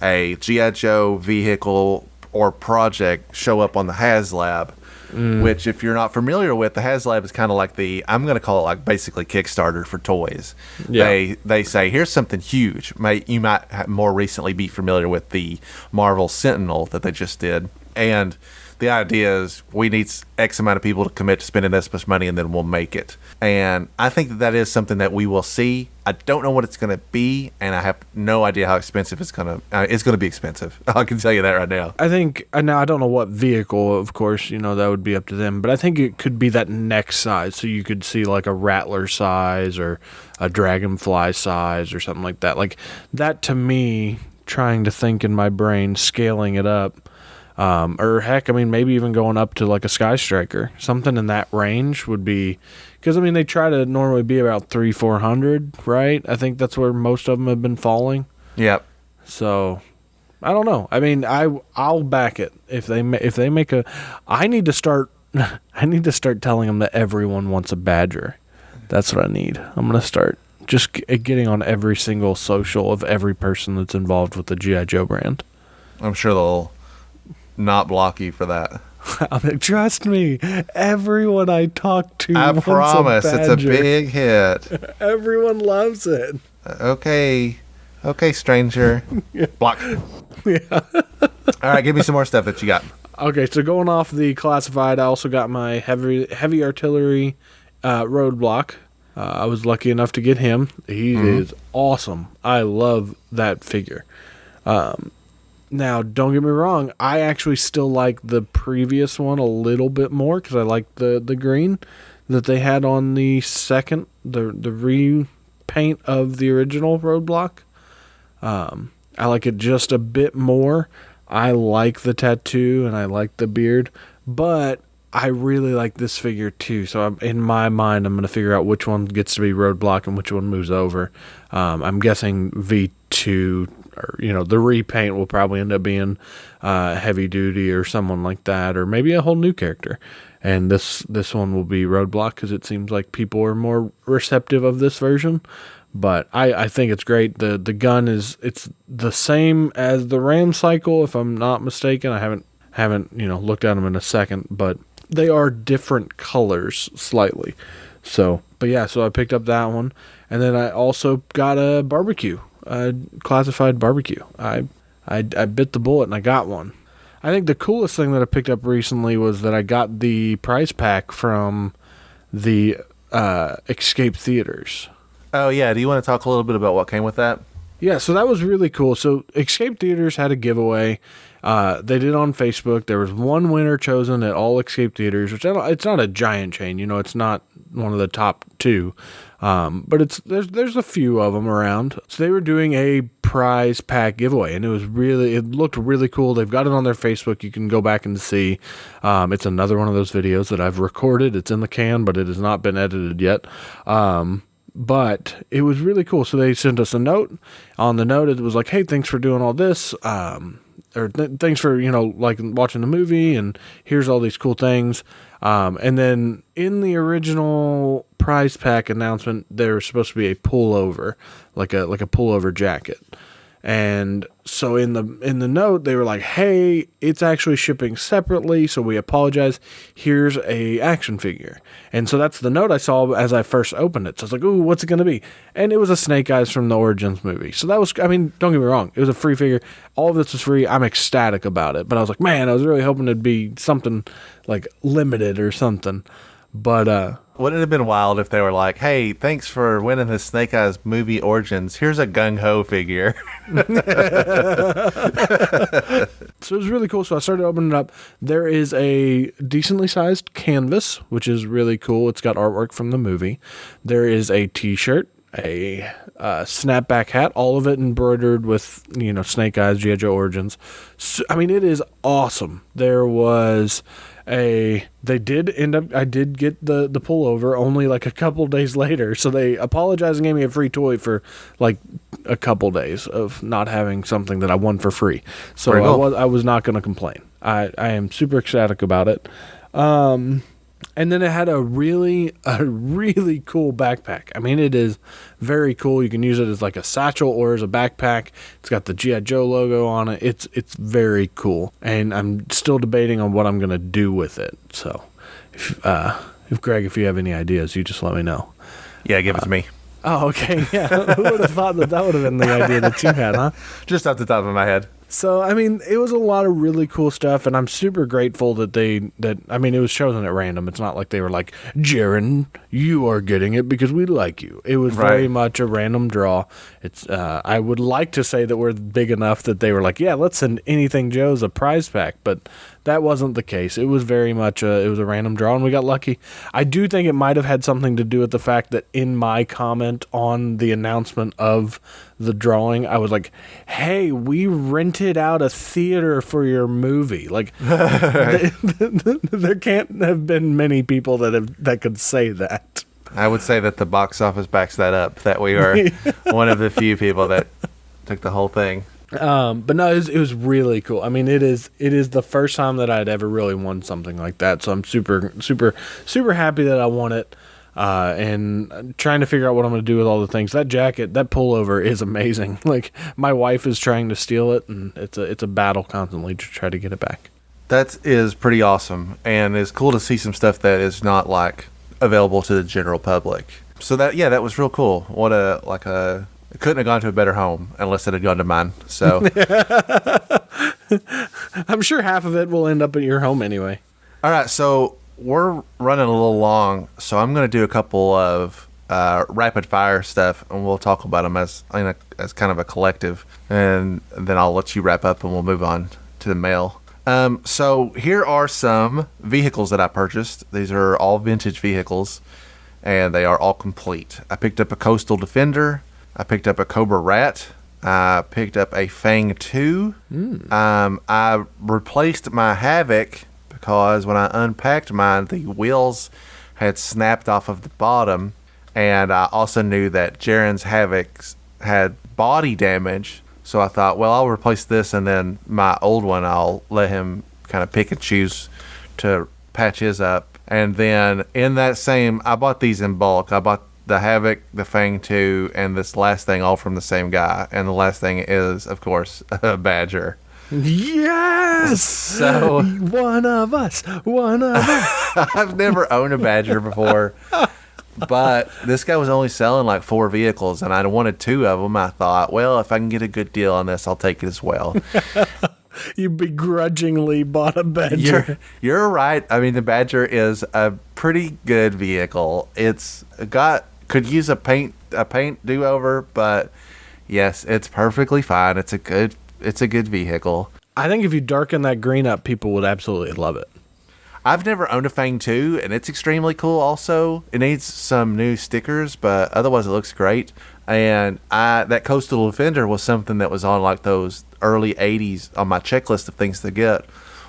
a G.I. Joe vehicle or project show up on the HasLab. Which, if you're not familiar with, the HasLab is kind of like I'm going to call it like basically Kickstarter for toys. Yeah. They say, here's something huge. You might more recently be familiar with the Marvel Sentinel that they just did. And the idea is we need X amount of people to commit to spending this much money and then we'll make it. And I think that is something that we will see. I don't know what it's going to be, and I have no idea how expensive it's going to be expensive. I can tell you that right now. I think, now I don't know what vehicle, of course, that would be up to them, but I think it could be that next size. So you could see like a Rattler size or a Dragonfly size or something like that. Like that, to me, trying to think in my brain, scaling it up, or heck, I mean, maybe even going up to like a Sky Striker. Something in that range would be, because I mean, they try to normally be about 300-400, right? I think that's where most of them have been falling. Yep. So I don't know. I mean, I'll back it if they make a. I need to start telling them that everyone wants a Badger. That's what I need. I'm gonna start just getting on every single social of every person that's involved with the G.I. Joe brand. I'm sure they'll not block you for that. I'm like, trust me, everyone I talk to I wants promise a Badger. it's a big hit. Everyone loves it. Okay, stranger. Block. Yeah. All right, give me some more stuff that you got. Okay, so going off the classified, I also got my heavy artillery roadblock. I was lucky enough to get him. He is awesome. I love that figure. Now, don't get me wrong. I actually still like the previous one a little bit more because I like the green that they had on the second, the repaint of the original roadblock. I like it just a bit more. I like the tattoo and I like the beard, but I really like this figure too. So in my mind, I'm going to figure out which one gets to be roadblock and which one moves over. I'm guessing V2, or the repaint will probably end up being heavy duty or someone like that, or maybe a whole new character. And this one will be roadblock because it seems like people are more receptive of this version. But I think it's great. The gun it's the same as the Ram cycle, if I'm not mistaken. I haven't looked at them in a second, but they are different colors slightly. So I picked up that one, and then I also got a barbecue, a classified barbecue. I bit the bullet and I got one. I think the coolest thing that I picked up recently was that I got the prize pack from the Escape Theaters. Oh, yeah. Do you want to talk a little bit about what came with that? Yeah, so that was really cool. So Escape Theaters had a giveaway. They did it on Facebook. There was one winner chosen at all Escape Theaters, which it's not a giant chain. It's not one of the top two. But there's a few of them around. So they were doing a prize pack giveaway, and it looked really cool. They've got it on their Facebook. You can go back and see. It's another one of those videos that I've recorded. It's in the can, but it has not been edited yet. But it was really cool. So they sent us a note. On the note, it was like, hey, thanks for doing all this. Thanks for, like watching the movie, and here's all these cool things. And then in the original prize pack announcement, there was supposed to be a pullover, like a pullover jacket. And so in the note, they were like, hey, it's actually shipping separately, so we apologize. Here's a action figure. And so that's the note I saw as I first opened it. So I was like, ooh, what's it going to be? And it was a Snake Eyes from the Origins movie. So that was, I mean, don't get me wrong. It was a free figure. All of this was free. I'm ecstatic about it. But I was like, man, I was really hoping it'd be something like limited or something. But, wouldn't it have been wild if they were like, hey, thanks for winning the Snake Eyes movie Origins. Here's a gung-ho figure. So it was really cool. So I started opening it up. There is a decently sized canvas, which is really cool. It's got artwork from the movie. There is a t-shirt, a snapback hat, all of it embroidered with, Snake Eyes, GIJOE Origins. So, I mean, it is awesome. There was I did get the pullover only like a couple days later, so they apologized and gave me a free toy for like a couple days of not having something that I won for free. So I was not going to complain. I am super ecstatic about it. And then it had a really cool backpack. I mean, it is very cool. You can use it as like a satchel or as a backpack. It's got the G.I. Joe logo on it. It's very cool. And I'm still debating on what I'm going to do with it. So if Greg, if you have any ideas, you just let me know. Yeah, give it to me. Oh, okay. Yeah. Who would have thought that would have been the idea that you had, huh? Just off the top of my head. So, I mean, it was a lot of really cool stuff, and I'm super grateful that it was chosen at random. It's not like they were like, Jaron, you are getting it because we like you. It was very much a random draw. It's I would like to say that we're big enough that they were like, yeah, let's send Anything Joe's a prize pack, but that wasn't the case. It was very much it was a random draw, and we got lucky. I do think it might have had something to do with the fact that in my comment on the announcement of the drawing, I was like, hey, we rented out a theater for your movie. Like, there can't have been many people that could say that. I would say that the box office backs that up, that we are one of the few people that took the whole thing. But no, it was really cool. I mean, it is the first time that I'd ever really won something like that. So I'm super, super, super happy that I won it. And trying to figure out what I'm going to do with all the things. That jacket, that pullover is amazing. Like, my wife is trying to steal it, and it's a battle constantly to try to get it back. That is pretty awesome, and it's cool to see some stuff that is not like available to the general public. So that was real cool. It couldn't have gone to a better home unless it had gone to mine. So I'm sure half of it will end up at your home anyway. All right, so we're running a little long, so I'm going to do a couple of rapid fire stuff, and we'll talk about them as kind of a collective, and then I'll let you wrap up, and we'll move on to the mail. So here are some vehicles that I purchased. These are all vintage vehicles, and they are all complete. I picked up a Coastal Defender. I picked up a Cobra Rat. I picked up a Fang 2. I replaced my Havoc because when I unpacked mine, the wheels had snapped off of the bottom, and I also knew that Jaron's Havocs had body damage, so I thought, well, I'll replace this, and then my old one, I'll let him kind of pick and choose to patch his up. And then I bought these in bulk. I bought the Havoc, the Fang 2, and this last thing all from the same guy. And the last thing is, of course, a Badger. Yes! So one of us. I've never owned a Badger before, but this guy was only selling like 4 vehicles, and I wanted 2 of them. I thought, well, if I can get a good deal on this, I'll take it as well. You begrudgingly bought a Badger. You're right. I mean, the Badger is a pretty good vehicle. Could use a paint do-over, but yes, it's perfectly fine. It's a good vehicle. I think if you darken that green up, people would absolutely love it. I've never owned a Fang 2, and it's extremely cool also. It needs some new stickers, but otherwise it looks great. And that Coastal Defender was something that was on like those early 80s on my checklist of things to get.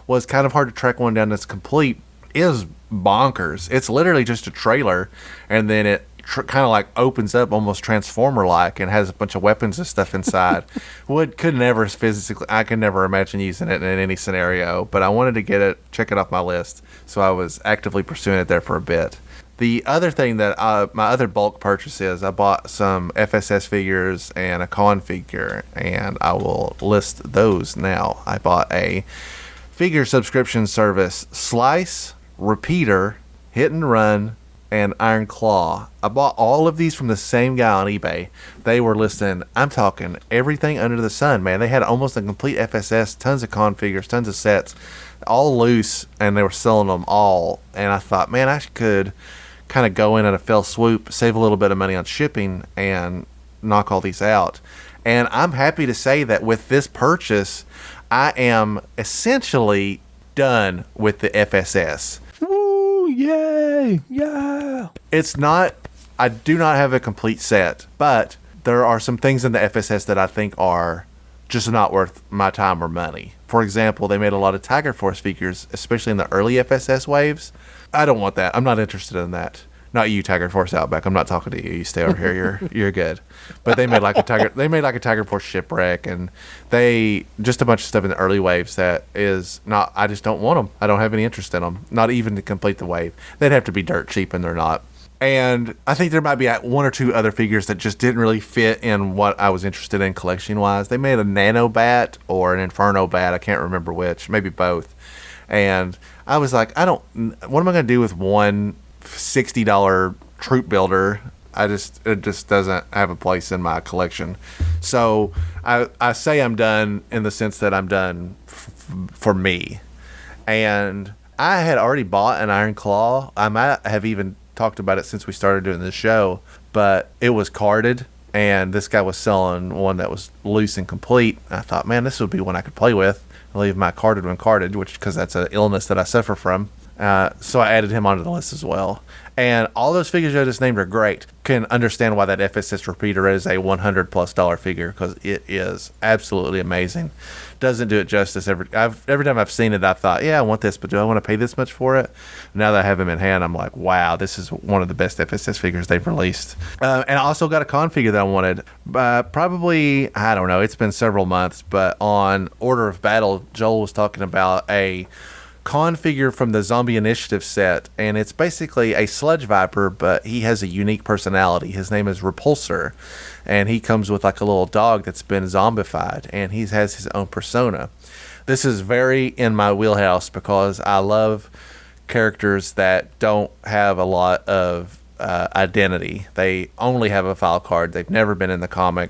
Was kind of hard to track one down that's complete. It is bonkers. It's literally just a trailer, and then it kind of like opens up almost Transformer-like and has a bunch of weapons and stuff inside. I could never imagine using it in any scenario, but I wanted to check it off my list, so I was actively pursuing it there for a bit. The other thing that my other bulk purchase is, I bought some FSS figures and a con figure, and I will list those now. I bought a figure subscription service: Slice, Repeater, Hit and Run, and Iron Claw. I bought all of these from the same guy on eBay. They were listing, I'm talking everything under the sun, man. They had almost a complete FSS, tons of con figures, tons of sets, all loose, and they were selling them all. And I thought, man, I could kind of go in at a fell swoop, save a little bit of money on shipping, and knock all these out. And I'm happy to say that with this purchase, I am essentially done with the FSS. Woo! Yay! Yeah! It's not, I do not have a complete set, but there are some things in the FSS that I think are just not worth my time or money. For example, they made a lot of Tiger Force figures, especially in the early FSS waves. I don't want that. I'm not interested in that. Not you, Tiger Force Outback. I'm not talking to you. You stay over here. You're good. But they made like a Tiger. They made like a Tiger Force Shipwreck, and they just a bunch of stuff in the early waves that is not. I just don't want them. I don't have any interest in them. Not even to complete the wave. They'd have to be dirt cheap, and they're not. And I think there might be one or two other figures that just didn't really fit in what I was interested in collection wise. They made a Nano Bat or an Inferno Bat. I can't remember which. Maybe both. And I was like, what am I going to do with one $60 troop builder? It just doesn't have a place in my collection. So I say I'm done in the sense that I'm done for me. And I had already bought an Iron Claw. I might have even talked about it since we started doing this show, but it was carded, and this guy was selling one that was loose and complete. I thought, man, this would be one I could play with. I leave my carded one carded, because that's an illness that I suffer from. So I added him onto the list as well. And all those figures I just named are great. Can understand why that FSS Repeater is a $100+ figure, because it is absolutely amazing. Doesn't do it justice. Every time I've seen it, I thought, yeah, I want this, but do I want to pay this much for it? Now that I have him in hand, I'm like, wow, this is one of the best FSS figures they've released. And I also got a con figure that I wanted. Probably, I don't know, it's been several months, but on Order of Battle, Joel was talking about a con figure from the Zombie Initiative set, and it's basically a Sludge Viper, but he has a unique personality. His name is Repulsor, and he comes with like a little dog that's been zombified, and he has his own persona. This is very in my wheelhouse, because I love characters that don't have a lot of identity. They only have a file card. They've never been in the comic.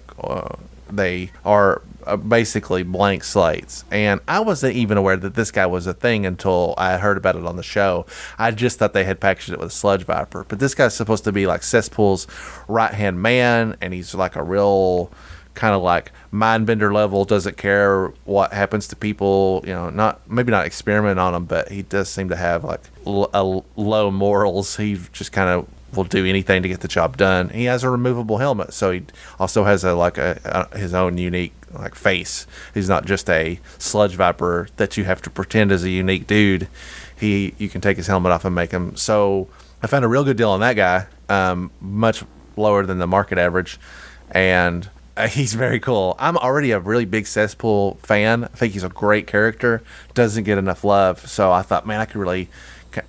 They are basically blank slates. And I wasn't even aware that this guy was a thing until I heard about it on the show. I just thought they had packaged it with a Sludge Viper. But this guy's supposed to be like Cesspool's right-hand man, and he's like a real kind of like mindbender level, doesn't care what happens to people, maybe not experiment on them, but he does seem to have like low morals. He just kind of will do anything to get the job done. He has a removable helmet, so he also has his own unique like face. He's not just a Sludge Viper that you have to pretend is a unique dude. You can take his helmet off and make him. So I found a real good deal on that guy, much lower than the market average, and he's very cool. I'm already a really big Cesspool fan. I think he's a great character. Doesn't get enough love, so I thought, man, I could really.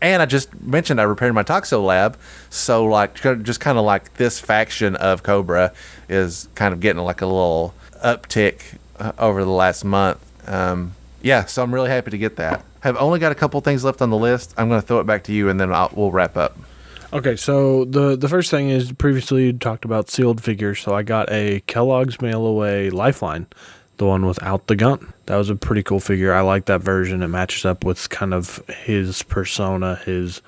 And I just mentioned I repaired my Toxo lab, so like just kind of like this faction of Cobra is kind of getting like a little uptick over the last month. So I'm really happy to get that. Have only got a couple things left on the list. I'm going to throw it back to you, and then we'll wrap up. Okay, so the first thing is, previously you talked about sealed figures, so I got a Kellogg's Mail Away Lifeline, the one without the gun. That was a pretty cool figure. I like that version. It matches up with kind of his persona, his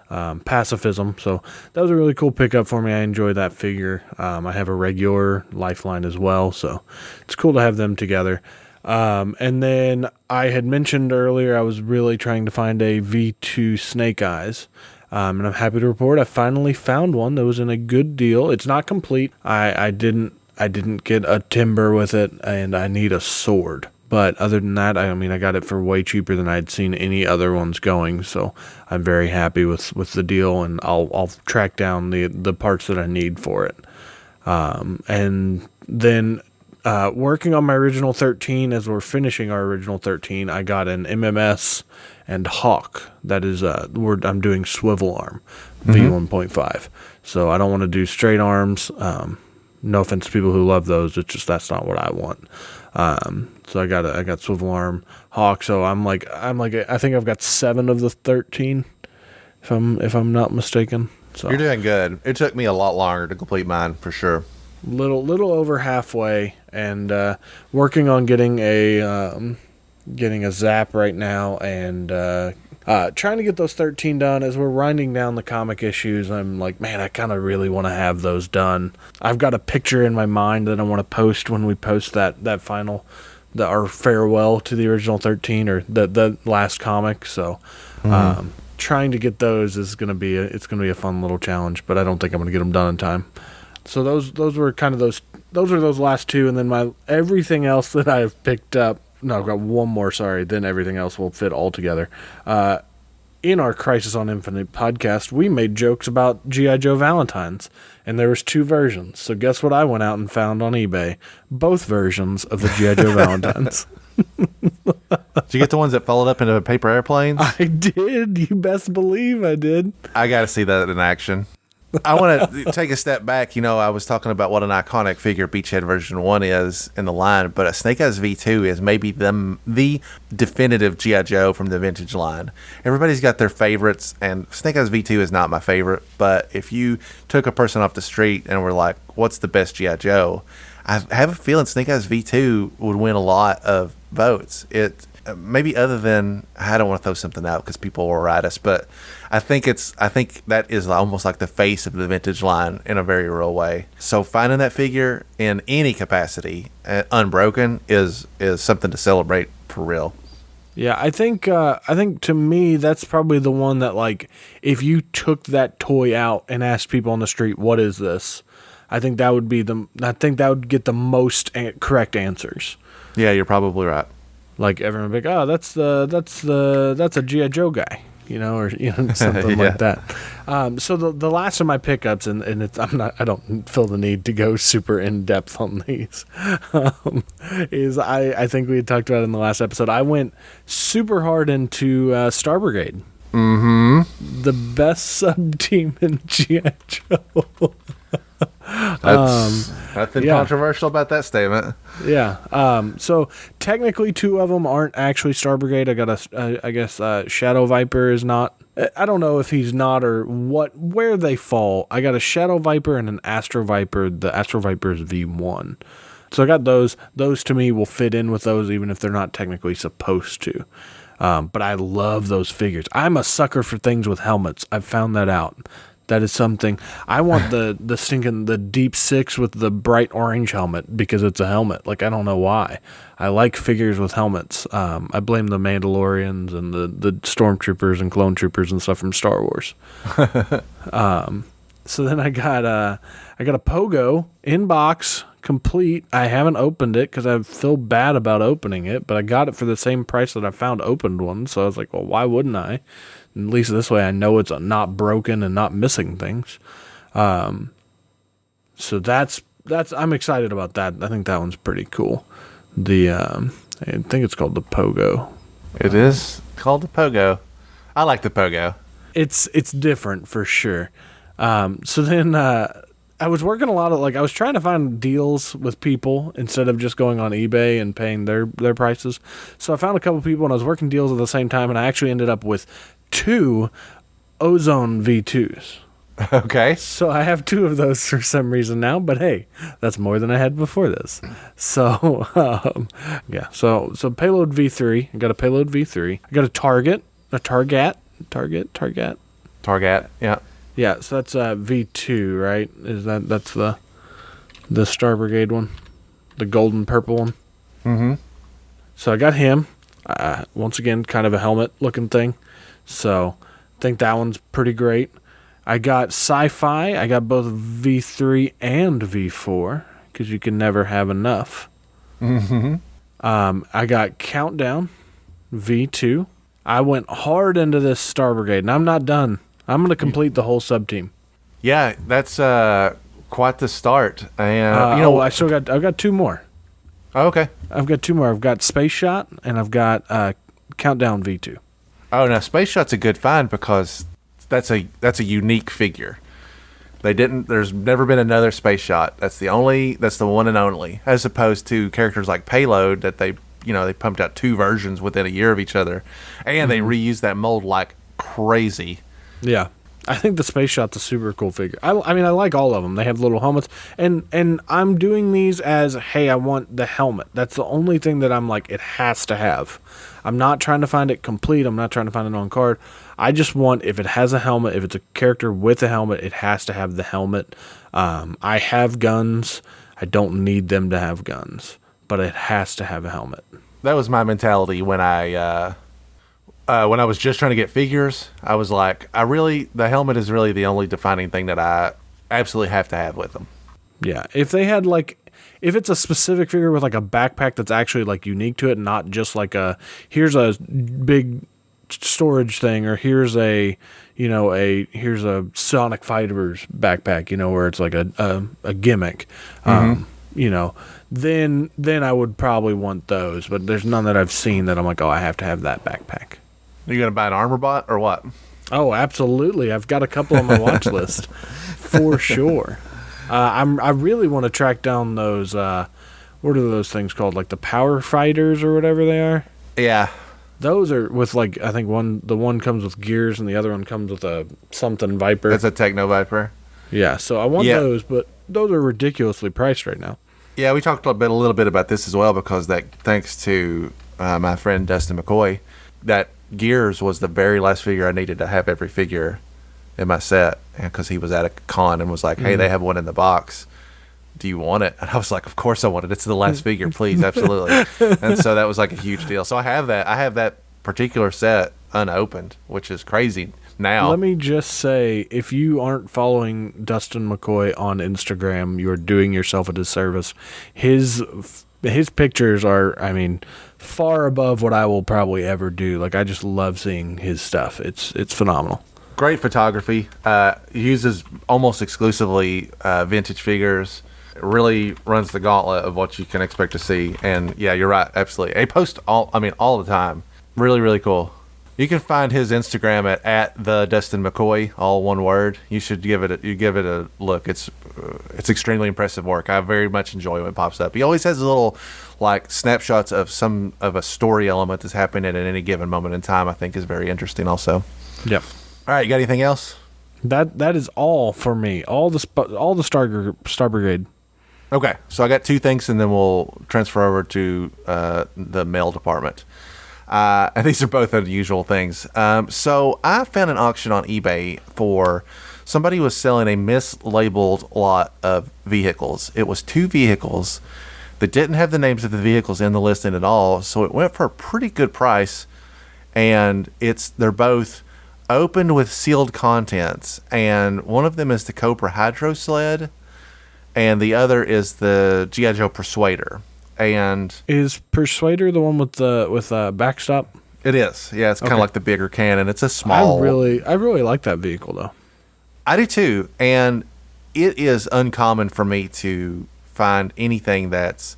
pacifism. So that was a really cool pickup for me. I enjoy that figure. I have a regular Lifeline as well, so it's cool to have them together. And then I had mentioned earlier I was really trying to find a V2 Snake Eyes. And I'm happy to report I finally found one that was in a good deal. It's not complete. I didn't get a timber with it, and I need a sword. But other than that, I got it for way cheaper than I'd seen any other ones going. So I'm very happy with the deal, and I'll track down the parts that I need for it. And then Working on my original 13, as we're finishing our original 13, I got an MMS and Hawk. That is, I'm doing swivel arm, V1.5. So I don't want to do straight arms. No offense to people who love those. It's just that's not what I want. So I got swivel arm Hawk. So I think I've got 7 of the 13, if I'm not mistaken. So You're doing good. It took me a lot longer to complete mine for sure. Little over halfway, and working on getting a zap right now, and trying to get those 13 done. As we're winding down the comic issues, I'm like, man, I kind of really want to have those done. I've got a picture in my mind that I want to post when we post that final, our farewell to the original 13, or the last comic. So trying to get those is gonna be a fun little challenge, but I don't think I'm gonna get them done in time. So those were kind of those last 2, and then everything else that I've picked up. No, I've got one more. Sorry, then everything else will fit all together. In our Crisis on Infinite podcast, we made jokes about GI Joe Valentines, and there was 2 versions. So guess what? I went out and found on eBay both versions of the GI Joe Valentines. Did you get the ones that folded up into paper airplanes? I did. You best believe I did. I got to see that in action. I want to take a step back. I was talking about what an iconic figure Beachhead version 1 is in the line, but a Snake Eyes V2 is maybe the definitive G.I. Joe from the vintage line. Everybody's got their favorites, and Snake Eyes V2 is not my favorite, but if you took a person off the street and were like, what's the best G.I. Joe? I have a feeling Snake Eyes V2 would win a lot of votes. It maybe other than, I don't want to throw something out because people will write us, but I think that is almost like the face of the vintage line in a very real way. So finding that figure in any capacity, unbroken, is something to celebrate for real. Yeah, I think to me that's probably the one that, like, if you took that toy out and asked people on the street, what is this? I think that would get the most correct answers. Yeah, you're probably right. Like, everyone would be like, oh, that's a G.I. Joe guy, or something like that. So the last of my pickups, and I don't feel the need to go super in depth on these. Is I think we had talked about it in the last episode. I went super hard into Star Brigade. Mm-hmm. The best sub team in G.I. Joe. Nothing controversial about that statement. Yeah. So technically 2 of them aren't actually Star Brigade. I got I guess Shadow Viper is not. I don't know if he's not or where they fall. I got a Shadow Viper and an Astro Viper. The Astro Viper is V1. So I got those. Those to me will fit in with those even if they're not technically supposed to. But I love those figures. I'm a sucker for things with helmets. I've found that out. That is something. I want the Deep 6 with the bright orange helmet because it's a helmet. Like, I don't know why. I like figures with helmets. I blame the Mandalorians and the Stormtroopers and Clone Troopers and stuff from Star Wars. So then I got a Pogo in box, complete. I haven't opened it because I feel bad about opening it, but I got it for the same price that I found opened one. So I was like, well, why wouldn't I? At least this way I know it's not broken and not missing things. So that's I'm excited about that. I think that one's pretty cool. I think it's called the Pogo. It is called the Pogo. I like the Pogo. It's different for sure. So then I was working a lot of, I was trying to find deals with people instead of just going on eBay and paying their prices. So I found a couple people and I was working deals at the same time, and I actually ended up with 2 Ozone V2s. Okay. So I have 2 of those for some reason now, but hey, that's more than I had before this. So, yeah. So Payload V3. I got a Payload V3. I got a Target, yeah. Yeah, so that's V2, right? That's the Star Brigade one, the golden purple one. Mm-hmm. So I got him. Once again, kind of a helmet looking thing. So I think that one's pretty great. I got Sci-Fi. I got both V3 and V4 because you can never have enough. Mm-hmm. I got Countdown V2. I went hard into this Star Brigade, and I'm not done. I'm going to complete the whole sub-team. Yeah, that's quite the start. And I got 2 more. Oh, okay. I've got two more. I've got Space Shot and I've got Countdown V2. Oh, now Space Shot's a good find because that's a unique figure. There's never been another Space Shot. That's the one and only, as opposed to characters like Payload that they pumped out 2 versions within a year of each other, and they reused that mold like crazy. Yeah. I think the Space Shot's a super cool figure. I mean, I like all of them. They have little helmets, and I'm doing these as, hey, I want the helmet. That's the only thing that I'm like, it has to have. I'm not trying to find it complete. I'm not trying to find it on card. I just want, if it has a helmet, if it's a character with a helmet, it has to have the helmet. I have guns. I don't need them to have guns, but it has to have a helmet. That was my mentality when I was just trying to get figures. I was like, the helmet is really the only defining thing that I absolutely have to have with them. Yeah, if they had if it's a specific figure with like a backpack that's actually like unique to it, not just like here's a big storage thing, or here's a Sonic Fighters backpack, where it's like a gimmick, then I would probably want those. But there's none that I've seen that I'm like, oh, I have to have that backpack. Are you gonna buy an armor bot or what? Oh, absolutely. I've got a couple on my watch list for sure. I really want to track down those. What are those things called? Like the Power Fighters or whatever they are. Yeah, those are with I think the one comes with gears and the other one comes with a something Viper. That's a Techno Viper. Yeah, so I want those, but those are ridiculously priced right now. Yeah, we talked a little bit about this as well because thanks to my friend Dustin McCoy, that Gears was the very last figure I needed to have every figure in my set, because he was at a con and was like, hey, they have one in the box. Do you want it? And I was like, of course I want it. It's the last figure, please, absolutely. And so that was like a huge deal. So I have that particular set unopened, which is crazy now. Let me just say, if you aren't following Dustin McCoy on Instagram, you're doing yourself a disservice. His pictures are, I mean, far above what I will probably ever do. Like, I just love seeing his stuff. It's phenomenal. Great photography. Uses almost exclusively vintage figures. It really runs the gauntlet of what you can expect to see. And yeah, you're right. Absolutely. They post all the time. Really, really cool. You can find his Instagram at the Dustin McCoy, all one word. You should give it a look. It's extremely impressive work. I very much enjoy when it pops up. He always has little snapshots of a story element that's happening at any given moment in time. I think is very interesting. Also. Yep. All right, you got anything else? That is all for me. All the Star Brigade. Okay, so I got 2 things, and then we'll transfer over to the mail department. And these are both unusual things. So I found an auction on eBay for somebody was selling a mislabeled lot of vehicles. It was 2 vehicles that didn't have the names of the vehicles in the listing at all, so it went for a pretty good price. And they're both opened with sealed contents, and one of them is the Cobra Hydro Sled, and the other is the G.I. Joe Persuader. And is Persuader the one with backstop? It is. Yeah, it's kind of like the bigger cannon. It's a small. I really like that vehicle though. I do too, and it is uncommon for me to find anything that's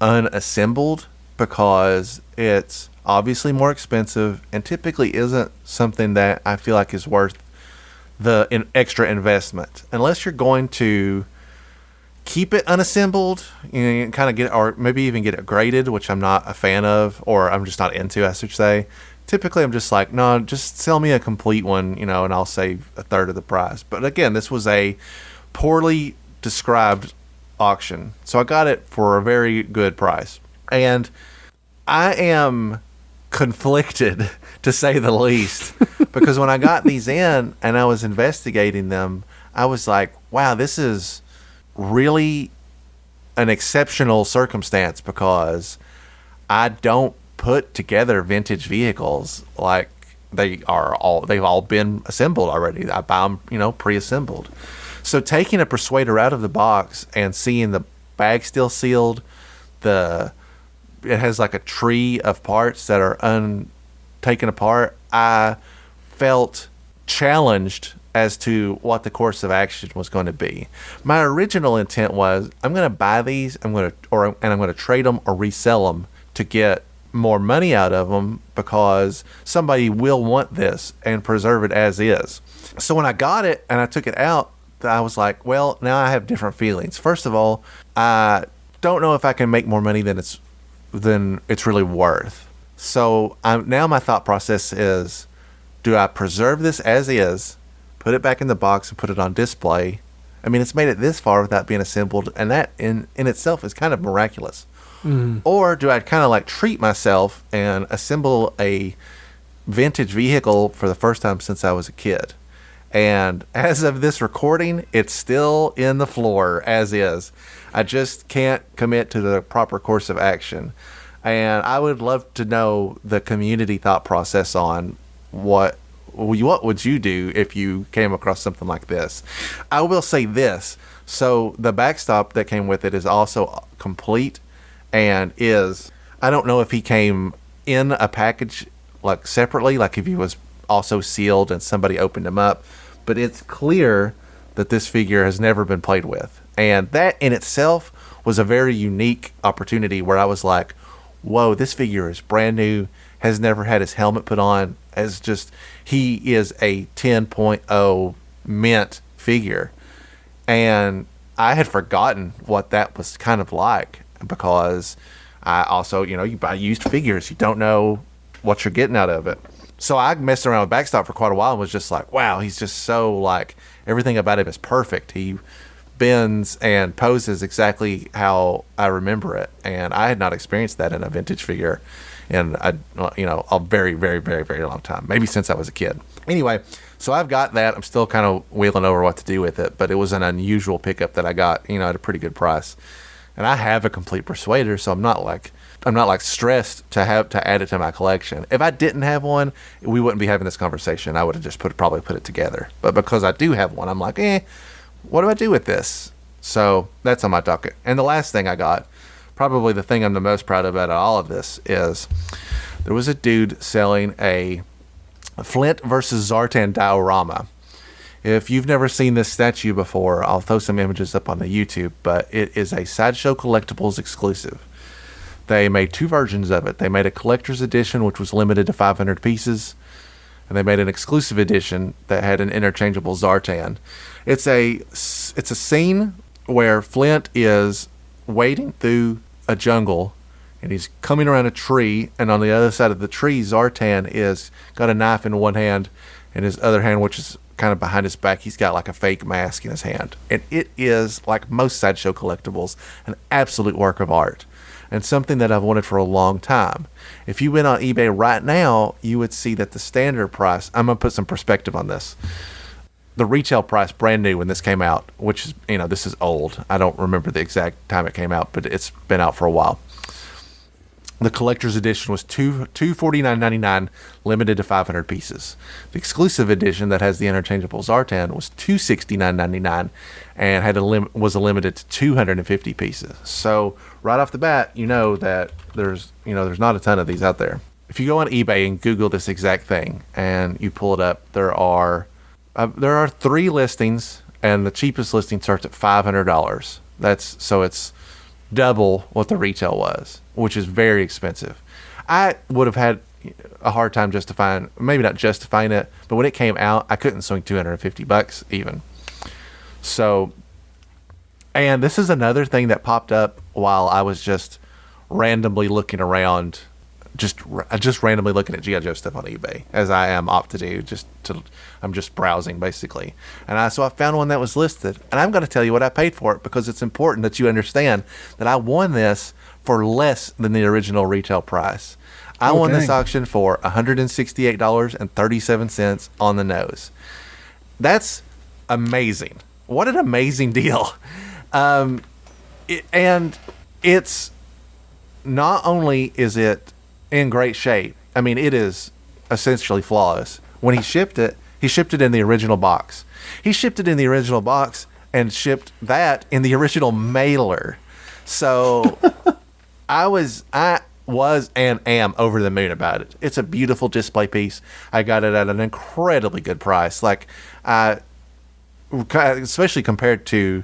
unassembled because it's obviously more expensive and typically isn't something that I feel like is worth the extra investment unless you're going to keep it unassembled, you kind of get, or maybe even get it graded, which I'm not a fan of, or I'm just not into, I should say. Typically, I'm just like, no, just sell me a complete one, and I'll save a third of the price. But again, this was a poorly described auction, so I got it for a very good price. And I am conflicted, to say the least, because when I got these in and I was investigating them, I was like, wow, this is really an exceptional circumstance because I don't put together vintage vehicles like they've all been assembled already. I buy them, pre-assembled. So taking a Persuader out of the box and seeing the bag still sealed, it has like a tree of parts that are taken apart. I felt challenged as to what the course of action was going to be. My original intent was I'm going to buy these, I'm going to trade them or resell them to get more money out of them because somebody will want this and preserve it as is. So when I got it and I took it out, I was like, well, now I have different feelings. First of all, I don't know if I can make more money than it's really worth. So now my thought process is, do I preserve this as is, put it back in the box and put it on display? I mean, it's made it this far without being assembled, and that in itself is kind of miraculous. Or do I kind of like treat myself and assemble a vintage vehicle for the first time since I was a kid? And as of this recording, it's still in the floor as is. I just can't commit to the proper course of action. And I would love to know the community thought process on what would you do if you came across something like this. I will say this. So the backstop that came with it is also complete and I don't know if he came in a package like separately, like if he was also sealed and somebody opened him up, but it's clear that this figure has never been played with. And that in itself was a very unique opportunity where I was like, whoa, this figure is brand new, has never had his helmet put on, he is a 10.0 mint figure. And I had forgotten what that was kind of like because I also, you buy used figures, you don't know what you're getting out of it. So I messed around with backstop for quite a while and was just like, wow, he's just so like, everything about him is perfect. He bends and poses exactly how I remember it. And I had not experienced that in a vintage figure in a very, very, very, very long time. Maybe since I was a kid. Anyway, so I've got that. I'm still kind of wheeling over what to do with it, but it was an unusual pickup that I got, at a pretty good price. And I have a complete Persuader, so I'm not like stressed to have to add it to my collection. If I didn't have one, we wouldn't be having this conversation. I would have just probably put it together. But because I do have one, I'm like, what do I do with this? So that's on my docket. And the last thing I got, probably the thing I'm the most proud of out of all of this, is there was a dude selling a Flint versus Zartan diorama. If you've never seen this statue before, I'll throw some images up on the YouTube, but it is a Sideshow Collectibles exclusive. They made two versions of it. They made a collector's edition, which was limited to 500 pieces, and they made an exclusive edition that had an interchangeable Zartan. It's a scene where Flint is wading through a jungle, and he's coming around a tree, and on the other side of the tree, Zartan is got a knife in one hand, and his other hand, which is kind of behind his back, he's got like a fake mask in his hand. And it is, like most Sideshow collectibles, an absolute work of art and something that I've wanted for a long time. If you went on eBay right now, you would see that the standard price, I'm going to put some perspective on this. The retail price brand new when this came out, which is, this is old. I don't remember the exact time it came out, but it's been out for a while. The collector's edition was $249.99, limited to 500 pieces. The exclusive edition that has the interchangeable Zartan was $269.99 and was limited to 250 pieces. So right off the bat, that there's not a ton of these out there. If you go on eBay and Google this exact thing and you pull it up, there are 3 listings, and the cheapest listing starts at $500. It's double what the retail was, which is very expensive. I would have had a hard time maybe not justifying it, but when it came out, I couldn't swing $250 even. So, and this is another thing that popped up while I was just randomly looking around, just randomly looking at GIJOE stuff on eBay, as I am apt to do. I'm just browsing basically, and so I found one that was listed, and I'm going to tell you what I paid for it because it's important that you understand that I won this for less than the original retail price. I won this auction for $168.37 on the nose. That's amazing. What an amazing deal. And it's not only is it in great shape, I mean, it is essentially flawless. When he shipped it in the original box. He shipped it in the original box and shipped that in the original mailer. So I was and am over the moon about it. It's a beautiful display piece. I got it at an incredibly good price. Like, especially compared to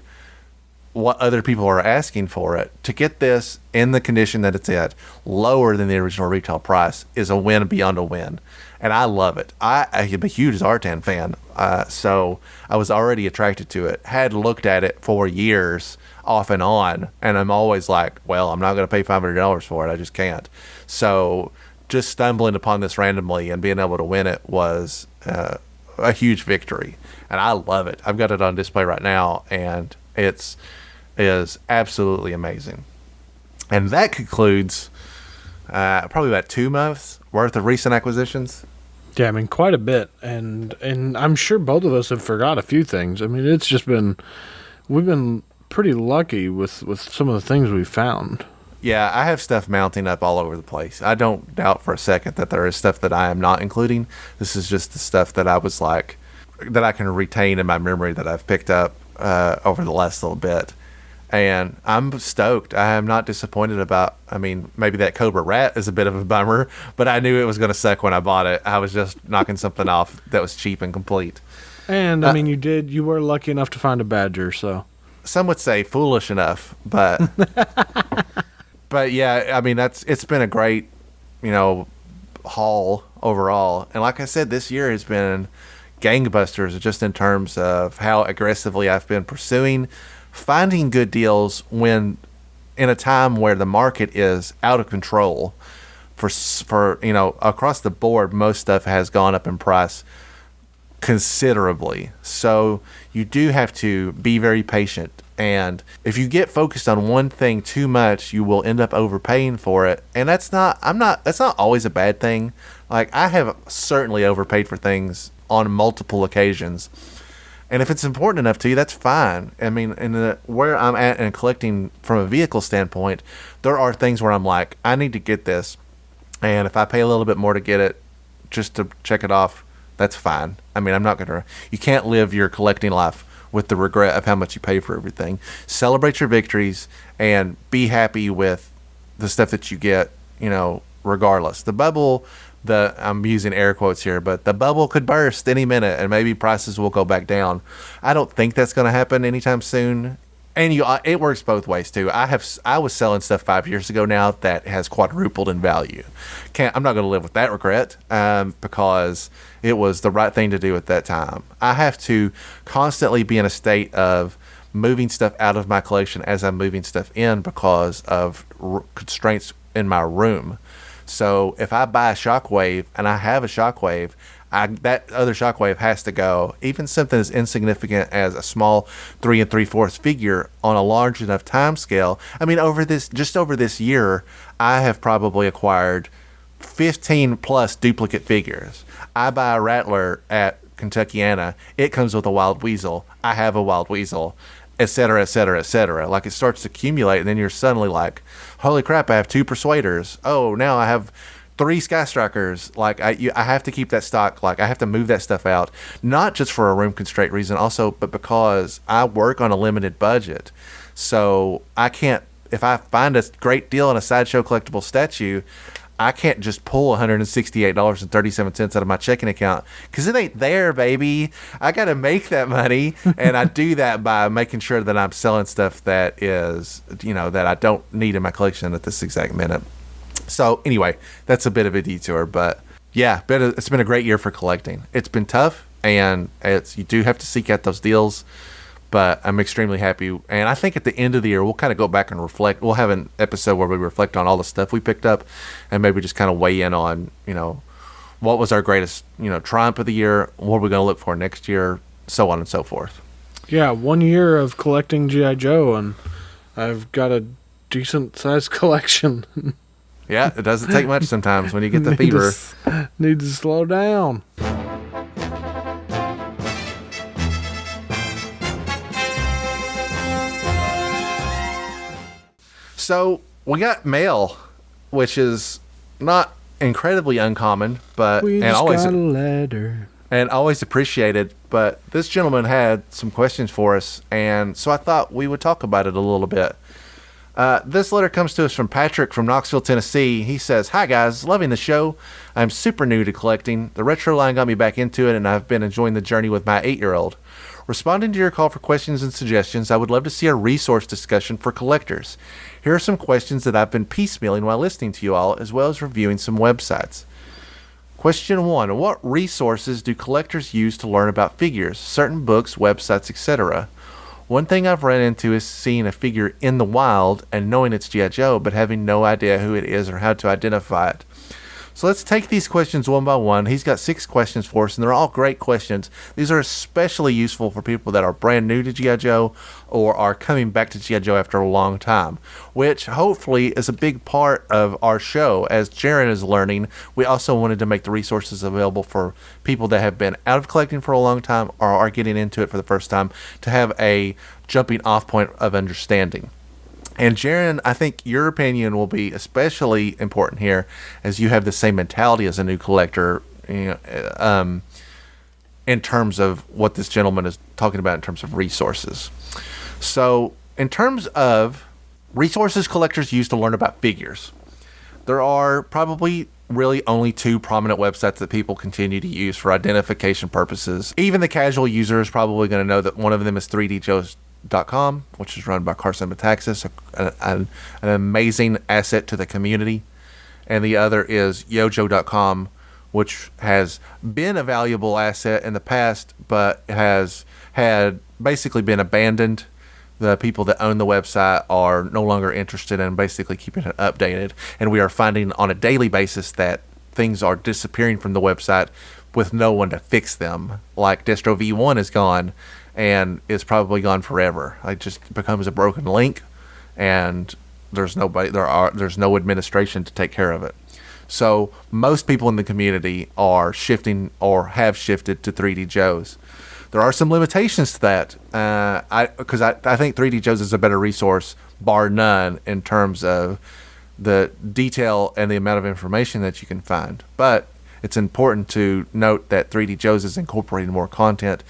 what other people are asking for it, to get this in the condition that it's at, lower than the original retail price, is a win beyond a win. And I love it. I am a huge Zartan fan, so I was already attracted to it. Had looked at it for years, off and on, and I'm always like, well, I'm not going to pay $500 for it. I just can't. So just stumbling upon this randomly and being able to win it was a huge victory. And I love it. I've got it on display right now, and it is absolutely amazing. And that concludes probably about 2 months worth of recent acquisitions. Yeah, I mean, quite a bit, and I'm sure both of us have forgot a few things. I mean, it's just we've been pretty lucky with some of the things we've found. Yeah, I have stuff mounting up all over the place. I don't doubt for a second that there is stuff that I am not including. This is just the stuff that I was like, that I can retain in my memory that I've picked up over the last little bit. And I'm stoked. I am not disappointed about, I mean, maybe that Cobra Rat is a bit of a bummer, but I knew it was going to suck when I bought it. I was just knocking something off that was cheap and complete. And, I mean, you were lucky enough to find a Badger, so. Some would say foolish enough, but, but yeah, I mean, it's been a great, haul overall. And like I said, this year has been gangbusters just in terms of how aggressively I've been pursuing finding good deals when in a time where the market is out of control for across the board. Most stuff has gone up in price considerably, so you do have to be very patient, and if you get focused on one thing too much, you will end up overpaying for it. And that's not always a bad thing. Like, I have certainly overpaid for things on multiple occasions. And if it's important enough to you, that's fine. I mean, where I'm at in collecting from a vehicle standpoint, there are things where I'm like, I need to get this. And if I pay a little bit more to get it, just to check it off, that's fine. I mean, you can't live your collecting life with the regret of how much you pay for everything. Celebrate your victories and be happy with the stuff that you get, regardless. The bubble, I'm using air quotes here, but the bubble could burst any minute and maybe prices will go back down. I don't think that's going to happen anytime soon. And it works both ways too. I was selling stuff 5 years ago now that has quadrupled in value. I'm not going to live with that regret because it was the right thing to do at that time. I have to constantly be in a state of moving stuff out of my collection as I'm moving stuff in because of constraints in my room. So if I buy a Shockwave and I have a Shockwave, that other Shockwave has to go. Even something as insignificant as a small 3 3/4 figure on a large enough time scale. I mean, over this year, I have probably acquired 15 plus duplicate figures. I buy a Rattler at Kentuckiana. It comes with a Wild Weasel. I have a Wild Weasel, et cetera, et cetera, et cetera. Like, it starts to accumulate, and then you're suddenly like, holy crap, I have 2 Persuaders. Oh, now I have 3 Sky Strikers. Like, I have to keep that stock. Like, I have to move that stuff out, not just for a room constraint reason, also, but because I work on a limited budget. So I can't, if I find a great deal on a Sideshow collectible statue, I can't just pull $168.37 out of my checking account because it ain't there, baby. I got to make that money, and I do that by making sure that I'm selling stuff that is, that I don't need in my collection at this exact minute. So anyway, that's a bit of a detour, but yeah, it's been a great year for collecting. It's been tough, and you do have to seek out those deals. But I'm extremely happy. And I think at the end of the year, we'll kind of go back and reflect. We'll have an episode where we reflect on all the stuff we picked up and maybe just kind of weigh in on, what was our greatest, triumph of the year, what are we going to look for next year, so on and so forth. Yeah, 1 year of collecting G.I. Joe, and I've got a decent-sized collection. Yeah, it doesn't take much sometimes when you get the fever. Need to slow down. So we got mail, which is not incredibly uncommon, but got a letter. And always appreciated. But this gentleman had some questions for us, and so I thought we would talk about it a little bit. This letter comes to us from Patrick from Knoxville, Tennessee. He says, "Hi guys, loving the show. I'm super new to collecting. The retro line got me back into it, and I've been enjoying the journey with my 8-year-old. Responding to your call for questions and suggestions, I would love to see a resource discussion for collectors. Here are some questions that I've been piecemealing while listening to you all, as well as reviewing some websites. Question 1. What resources do collectors use to learn about figures, certain books, websites, etc.? One thing I've run into is seeing a figure in the wild and knowing it's G.I. Joe, but having no idea who it is or how to identify it." So let's take these questions one by one. He's got 6 questions for us, and they're all great questions. These are especially useful for people that are brand new to G.I. Joe or are coming back to G.I. Joe after a long time, which hopefully is a big part of our show. As Jaron is learning, we also wanted to make the resources available for people that have been out of collecting for a long time or are getting into it for the first time to have a jumping off point of understanding. And Jaron, I think your opinion will be especially important here, as you have the same mentality as a new collector, in terms of what this gentleman is talking about in terms of resources. So, in terms of resources collectors use to learn about figures, there are probably really only 2 prominent websites that people continue to use for identification purposes. Even the casual user is probably going to know that one of them is 3DJoes.com, which is run by Carson Metaxas, an amazing asset to the community. And the other is Yojo.com, which has been a valuable asset in the past, but has had basically been abandoned. The people that own the website are no longer interested in basically keeping it updated. And we are finding on a daily basis that things are disappearing from the website with no one to fix them. Like Distro V1 is gone and is probably gone forever. It just becomes a broken link, and there's no administration to take care of it. So most people in the community are shifting or have shifted to 3D Joe's. There are some limitations to that, because I think 3D Joe's is a better resource, bar none, in terms of the detail and the amount of information that you can find. But it's important to note that 3D Joe's is incorporating more content,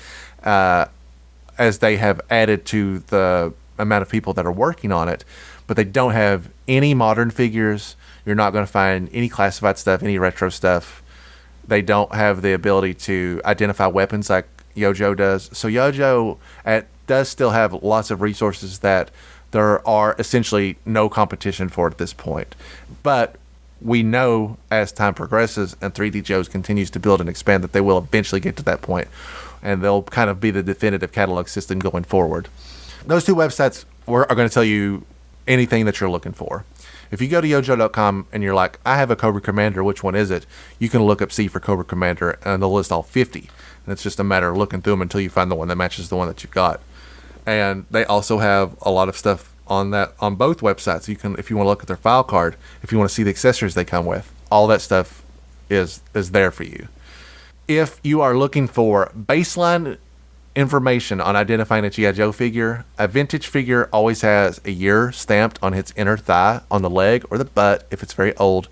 as they have added to the amount of people that are working on it, but they don't have any modern figures. You're not going to find any classified stuff, any retro stuff. They don't have the ability to identify weapons like Yojo does. So Yojo does still have lots of resources that there are essentially no competition for at this point. But we know as time progresses and 3D Joe's continues to build and expand that they will eventually get to that point, and they'll kind of be the definitive catalog system going forward. Those 2 websites are going to tell you anything that you're looking for. If you go to Yojo.com and you're like, I have a Cobra Commander, which one is it? You can look up C for Cobra Commander, and they'll list all 50. And it's just a matter of looking through them until you find the one that matches the one that you've got. And they also have a lot of stuff on both websites. You can, if you want to look at their file card, if you want to see the accessories they come with, all that stuff is there for you. If you are looking for baseline information on identifying a G.I. Joe figure, a vintage figure always has a year stamped on its inner thigh, on the leg, or the butt if it's very old.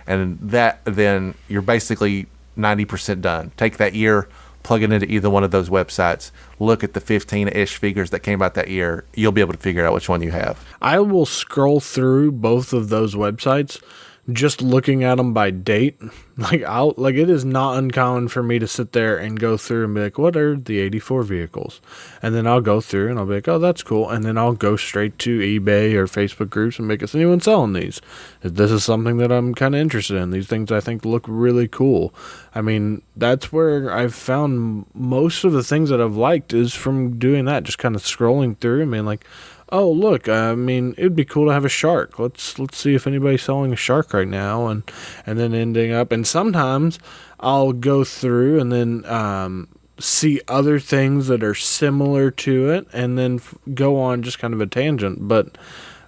And then you're basically 90% done. Take that year, plug it into either one of those websites, look at the 15-ish figures that came out that year. You'll be able to figure out which one you have. I will scroll through both of those websites just looking at them by date. It is not uncommon for me to sit there and go through and be like, what are the 84 vehicles? And then I'll go through and I'll be like, oh, that's cool. And then I'll go straight to eBay or Facebook groups and make, is anyone selling these? This is something that I'm kind of interested in. These things I think look really cool. I mean, that's where I've found most of the things that I've liked is from doing that, just kind of scrolling through and being like, oh, look, I mean, it'd be cool to have a shark. Let's see if anybody's selling a shark right now, and then ending up. And sometimes I'll go through and then see other things that are similar to it, and then go on just kind of a tangent. But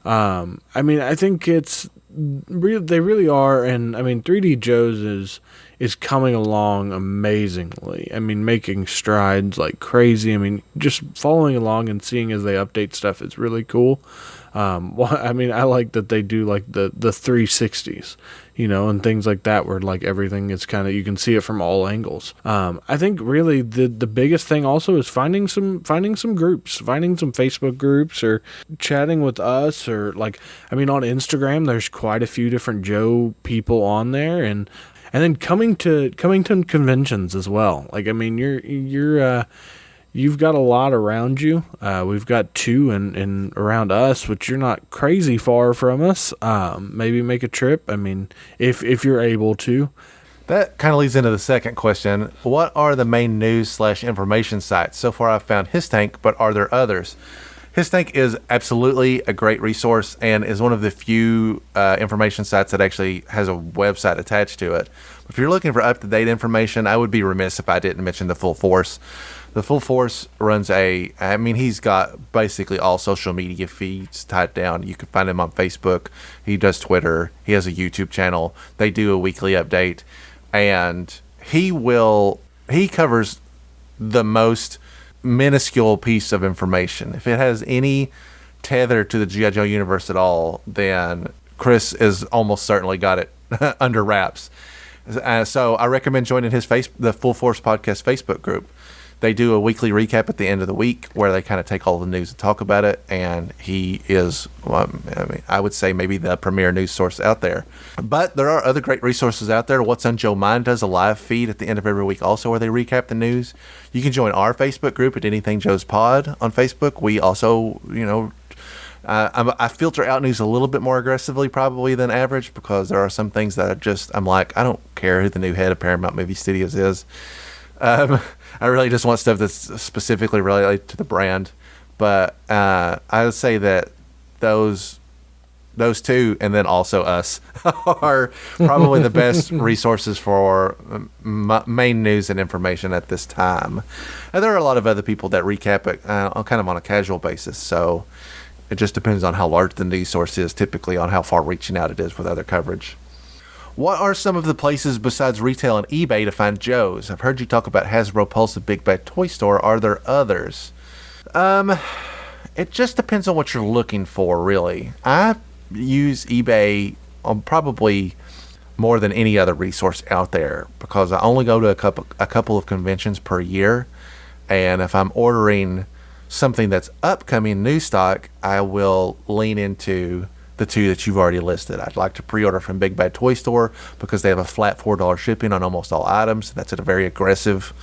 I mean, I think it's they really are, and I mean, 3D Joe's is coming along amazingly. I mean, making strides like crazy. I mean, just following along and seeing as they update stuff is really cool. Well, I mean, I like that they do like the 360s, and things like that, where like everything is kind of, you can see it from all angles. I think really the biggest thing also is finding some groups, finding some Facebook groups, or chatting with us, or like, I mean, on Instagram, there's quite a few different Joe people on there, and then coming to conventions as well. Like, I mean, you've got a lot around you. We've got 2 in around us, which you're not crazy far from us. Maybe make a trip. I mean, if you're able to. That kind of leads into the second question. What are the main news/information sites? So far I've found His Tank, but are there others? His Tank is absolutely a great resource and is one of the few information sites that actually has a website attached to it. If you're looking for up-to-date information, I would be remiss if I didn't mention the Full Force. The Full Force runs he's got basically all social media feeds tied down. You can find him on Facebook. He does Twitter. He has a YouTube channel. They do a weekly update. And he covers the most minuscule piece of information. If it has any tether to the G.I. Joe universe at all, then Chris is almost certainly got it under wraps. So I recommend joining the Full Force Podcast Facebook group. They do a weekly recap at the end of the week where they kind of take all the news and talk about it. And he is, I would say maybe the premier news source out there. But there are other great resources out there. What's on Joe Mind does a live feed at the end of every week also where they recap the news. You can join our Facebook group at Anything Joe's Pod on Facebook. We also, I filter out news a little bit more aggressively probably than average because there are some things that I'm like, I don't care who the new head of Paramount Movie Studios is. I really just want stuff that's specifically related to the brand. But I would say that those 2, and then also us, are probably the best resources for main news and information at this time. And there are a lot of other people that recap it kind of on a casual basis. So it just depends on how large the news source is, typically on how far reaching out it is with other coverage. What are some of the places besides retail and eBay to find Joe's? I've heard you talk about Hasbro Pulse and Big Bad Toy Store. Are there others? It just depends on what you're looking for, really. I use eBay on probably more than any other resource out there because I only go to a couple of conventions per year. And if I'm ordering something that's upcoming new stock, I will lean into the 2 that you've already listed. I'd like to pre-order from Big Bad Toy Store because they have a flat $4 shipping on almost all items. That's a very aggressive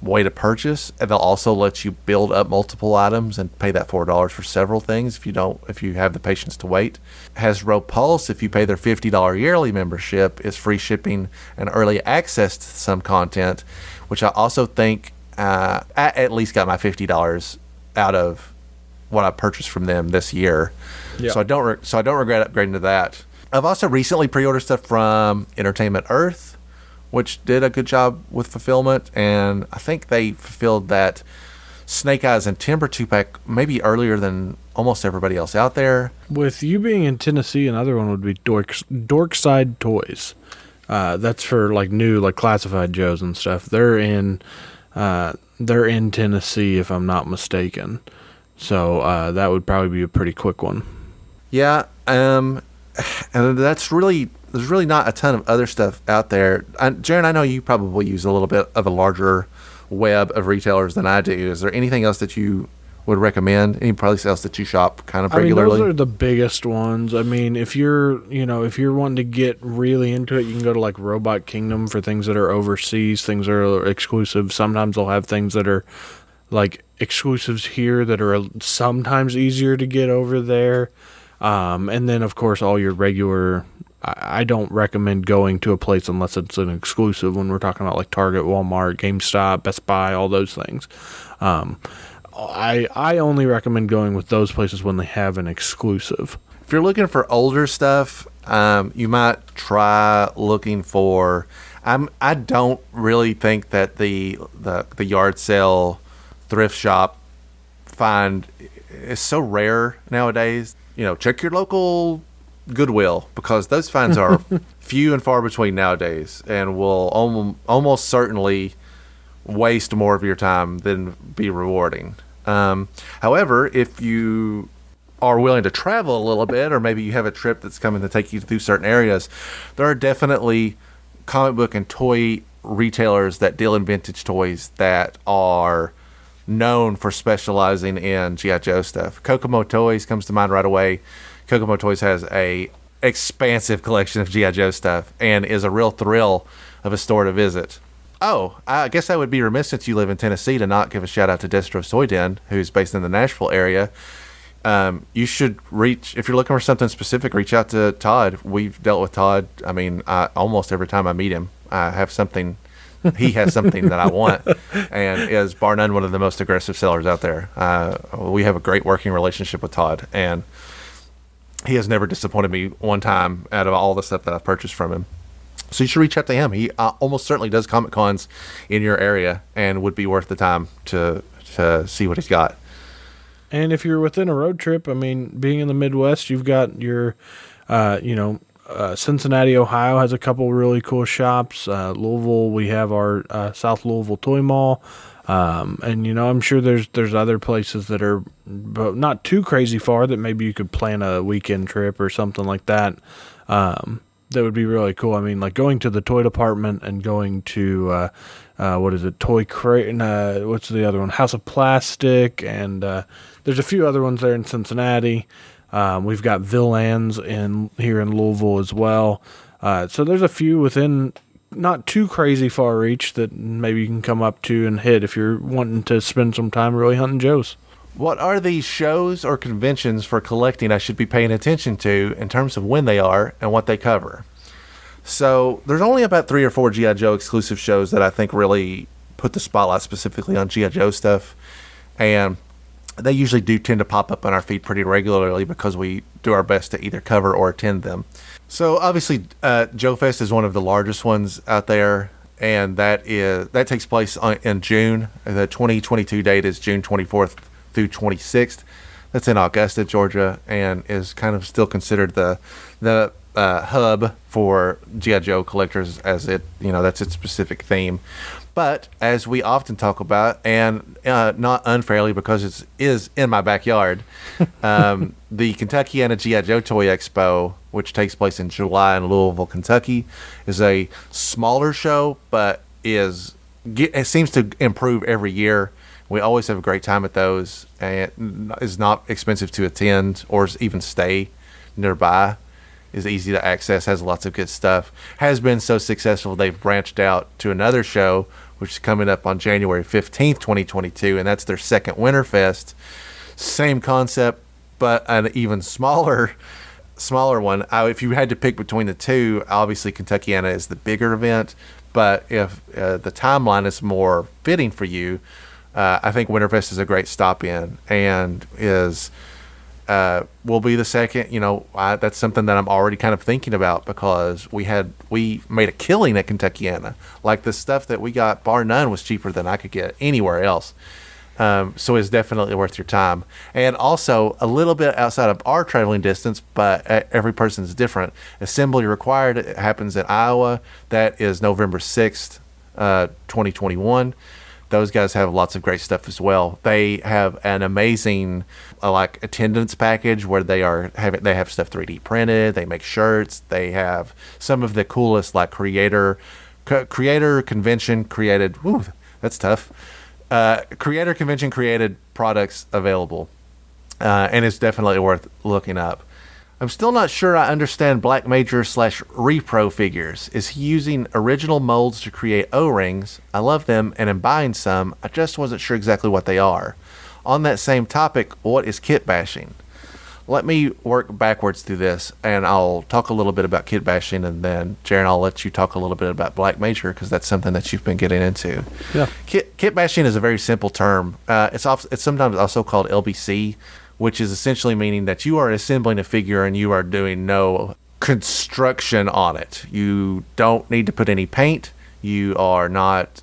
way to purchase, and they'll also let you build up multiple items and pay that $4 for several things if you have the patience to wait. Hasbro Pulse, if you pay their $50 yearly membership, is free shipping and early access to some content, which I also think I at least got my $50 out of what I purchased from them this year. Yep. So I don't regret upgrading to that. I've also recently pre-ordered stuff from Entertainment Earth, which did a good job with fulfillment, and I think they fulfilled that Snake Eyes and Timber 2-pack maybe earlier than almost everybody else out there. With you being in Tennessee, another one would be Dorkside Toys. That's for like new, like classified Joes and stuff. They're in Tennessee, if I'm not mistaken. So that would probably be a pretty quick one. Yeah, and there's really not a ton of other stuff out there. Jaron, I know you probably use a little bit of a larger web of retailers than I do. Is there anything else that you would recommend? Any place else that you shop kind of regularly? Those are the biggest ones. I mean, if you're wanting to get really into it, you can go to like Robot Kingdom for things that are overseas, things that are exclusive. Sometimes they'll have things that are like exclusives here that are sometimes easier to get over there. And then, of course, all your regular... I don't recommend going to a place unless it's an exclusive when we're talking about like Target, Walmart, GameStop, Best Buy, all those things. I only recommend going with those places when they have an exclusive. If you're looking for older stuff, you might try looking for... I don't really think that the yard sale thrift shop find is so rare nowadays. Check your local Goodwill because those finds are few and far between nowadays and will almost certainly waste more of your time than be rewarding. However, if you are willing to travel a little bit, or maybe you have a trip that's coming to take you through certain areas, there are definitely comic book and toy retailers that deal in vintage toys that are known for specializing in G.I. Joe stuff. Kokomo Toys comes to mind right away. Kokomo Toys has a expansive collection of G.I. Joe stuff and is a real thrill of a store to visit. Oh, I guess I would be remiss, since you live in Tennessee, to not give a shout out to Destro's Toy Den, who's based in the Nashville area. You should if you're looking for something specific, reach out to Todd. We've dealt with Todd. I mean, almost every time I meet him, I have something. He has something that I want, and is bar none one of the most aggressive sellers out there. We have a great working relationship with Todd, and he has never disappointed me one time out of all the stuff that I've purchased from him. So you should reach out to him. He almost certainly does Comic Cons in your area, and would be worth the time to see what he's got. And if you're within a road trip, I mean, being in the Midwest, you've got your, Cincinnati, Ohio has a couple really cool shops. Louisville, we have our South Louisville Toy Mall. And, I'm sure there's other places that are not too crazy far that maybe you could plan a weekend trip or something like that. That would be really cool. I mean, like going to the toy department and going to, Toy Crate, what's the other one? House of Plastic, and there's a few other ones there in Cincinnati. We've got Villan's here in Louisville as well. So there's a few within not too crazy far reach that maybe you can come up to and hit if you're wanting to spend some time really hunting Joes. What are the shows or conventions for collecting I should be paying attention to in terms of when they are and what they cover? So there's only about 3 or 4 G.I. Joe exclusive shows that I think really put the spotlight specifically on G.I. Joe stuff. And they usually do tend to pop up on our feed pretty regularly because we do our best to either cover or attend them. So obviously, Joe Fest is one of the largest ones out there, and that takes place in June. The 2022 date is June 24th through 26th. That's in Augusta, Georgia, and is kind of still considered the hub for G.I. Joe collectors, as that's its specific theme. But as we often talk about, and not unfairly because it is in my backyard, the Kentuckiana G.I. Joe Toy Expo, which takes place in July in Louisville, Kentucky, is a smaller show, but it seems to improve every year. We always have a great time at those, and it's not expensive to attend or even stay nearby. Is easy to access, has lots of good stuff. Has been so successful they've branched out to another show, which is coming up on January 15th, 2022, and that's their second Winterfest. Same concept, but an even smaller one. If you had to pick between the two, obviously Kentuckiana is the bigger event, but if the timeline is more fitting for you, I think Winterfest is a great stop in, and will be the second. That's something that I'm already kind of thinking about, because we made a killing at Kentuckiana. Like, the stuff that we got, bar none, was cheaper than I could get anywhere else. So it's definitely worth your time. And also a little bit outside of our traveling distance, but every person's different. Assembly Required, it happens in Iowa. That is November 6th, 2021. Those guys have lots of great stuff as well. They have an amazing attendance package where they have stuff 3D printed. They make shirts. They have some of the coolest creator convention created. Ooh, that's tough. Creator convention created products available, and it's definitely worth looking up. I'm still not sure I understand Black Major / Repro figures. Is he using original molds to create O-rings? I love them and am buying some. I just wasn't sure exactly what they are. On that same topic, what is kit bashing? Let me work backwards through this, and I'll talk a little bit about kit bashing, and then, Jaron, I'll let you talk a little bit about Black Major, because that's something that you've been getting into. Yeah. Kit bashing is a very simple term. It's sometimes also called LBC, which is essentially meaning that you are assembling a figure and you are doing no construction on it. You don't need to put any paint. You're not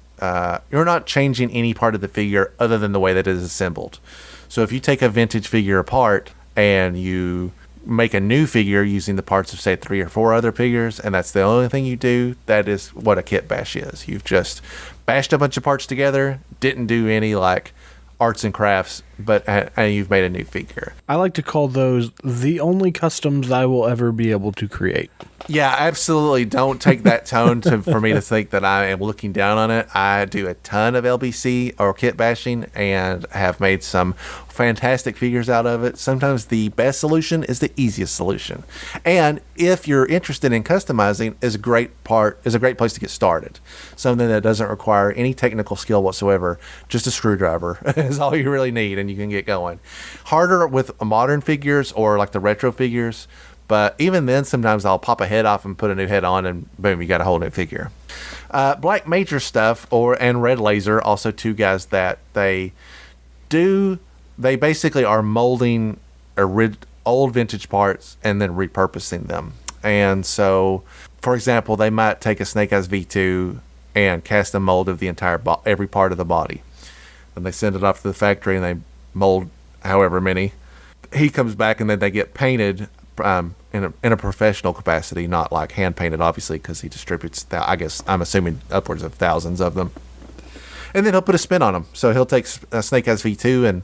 changing any part of the figure other than the way that it is assembled. So if you take a vintage figure apart and you make a new figure using the parts of, say, 3 or 4 other figures, and that's the only thing you do, that is what a kit bash is. You've just bashed a bunch of parts together, didn't do any arts and crafts but and you've made a new figure. I like to call those the only customs I will ever be able to create. Yeah, absolutely. Don't take that tone for me to think that I am looking down on it. I do a ton of LBC or kit bashing and have made some fantastic figures out of it. Sometimes the best solution is the easiest solution. And if you're interested in customizing, is a great place to get started. Something that doesn't require any technical skill whatsoever. Just a screwdriver is all you really need, and you can get going. Harder with modern figures or like the retro figures. But even then, sometimes I'll pop a head off and put a new head on, and boom, you got a whole new figure. Black Major stuff and Red Laser, also two guys that they basically are molding old vintage parts and then repurposing them. And so, for example, they might take a Snake Eyes V2 and cast a mold of the entire every part of the body. And they send it off to the factory and they mold however many. He comes back and then they get painted in a professional capacity, not like hand painted, obviously, because he distributes. I'm assuming upwards of thousands of them, and then he'll put a spin on them. So he'll take Snake Eyes V2, and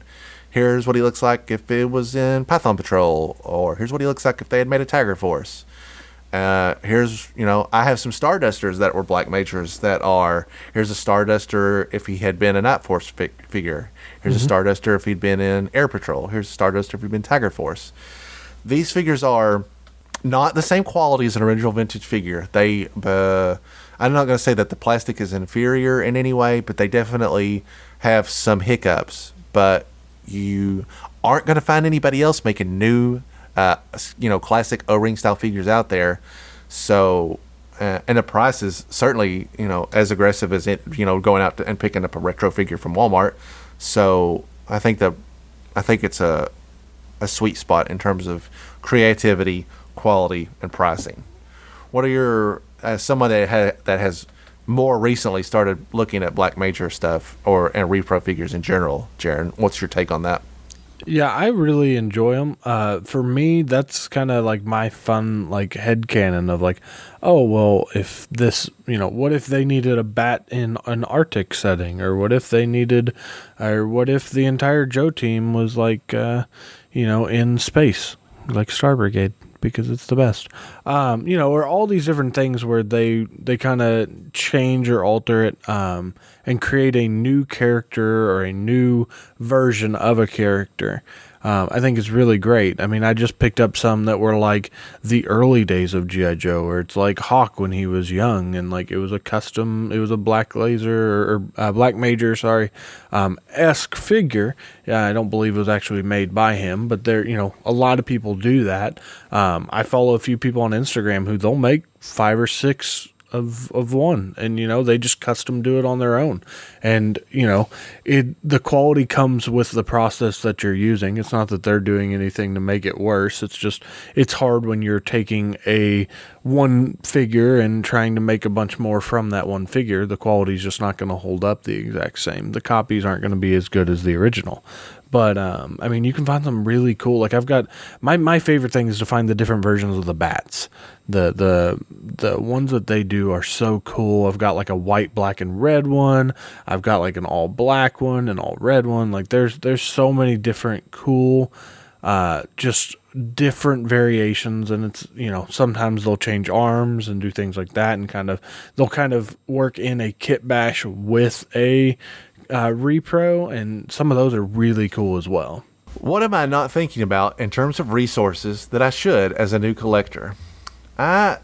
here's what he looks like if it was in Python Patrol, or here's what he looks like if they had made a Tiger Force. Here's I have some Stardusters that were Black Majors here's a Starduster if he had been a Night Force figure. Here's a Starduster if he'd been in Air Patrol. Here's a Starduster if he'd been Tiger Force. These figures are not the same quality as an original vintage figure. I'm not going to say that the plastic is inferior in any way, but they definitely have some hiccups. But you aren't going to find anybody else making new, classic O-ring style figures out there. So, and the price is certainly, as aggressive as it, going out and picking up a retro figure from Walmart. So I think it's a sweet spot in terms of creativity, quality, and pricing. What are your someone that has more recently started looking at Black Major stuff and repro figures in general, Jaron? What's your take on that? Yeah, I really enjoy them. For me, that's kind of like my fun, like, headcanon of like, oh, well, if this, what if they needed a bat in an Arctic setting, or what if the entire Joe team was like, in space, like Star Brigade, because it's the best. Or all these different things where they kind of change or alter it, and create a new character or a new version of a character. I think it's really great. I mean, I just picked up some that were like the early days of G.I. Joe, where it's like Hawk when he was young, and like it was a Black Laser or Black Major, esque figure. I don't believe it was actually made by him, but a lot of people do that. I follow a few people on Instagram who they'll make 5 or 6 of one, and they just custom do it on their own, and the quality comes with the process that you're using. It's not that they're doing anything to make it worse. It's hard when you're taking a one figure and trying to make a bunch more from that one figure. The quality's just not going to hold up the exact same. The copies aren't going to be as good as the original. But, you can find some really cool, like I've got, my favorite thing is to find the different versions of the bats. The ones that they do are so cool. I've got like a white, black, and red one. I've got like an all black one, an all red one. Like there's so many different cool, just different variations. And it's, sometimes they'll change arms and do things like that. And they'll kind of work in a kit bash with a repro, and some of those are really cool as well. What am I not thinking about in terms of resources that I should as a new collector? I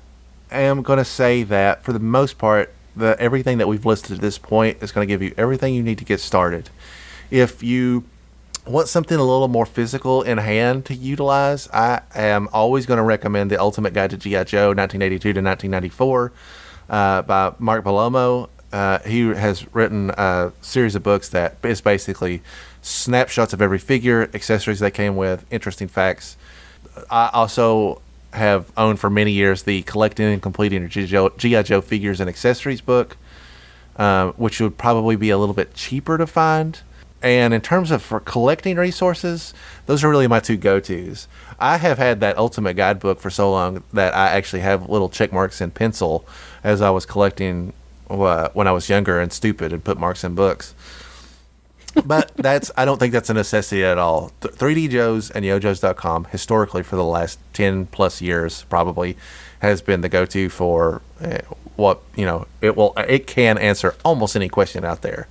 am going to say that for the most part, everything that we've listed at this point is going to give you everything you need to get started. If you want something a little more physical in hand to utilize, I am always going to recommend The Ultimate Guide to G.I. Joe 1982 to 1994 by Mark Palomo. He has written a series of books that is basically snapshots of every figure, accessories they came with, interesting facts. I also have owned for many years the Collecting and Completing G.I. Joe Figures and Accessories book, which would probably be a little bit cheaper to find. And in terms of for collecting resources, those are really my two go-tos. I have had that Ultimate Guidebook for so long that I actually have little check marks in pencil as I was collecting when I was younger and stupid and put marks in books. But I don't think that's a necessity at all. 3D Joes and YoJoes.com historically for the last 10 plus years probably has been the go-to for it can answer almost any question out there.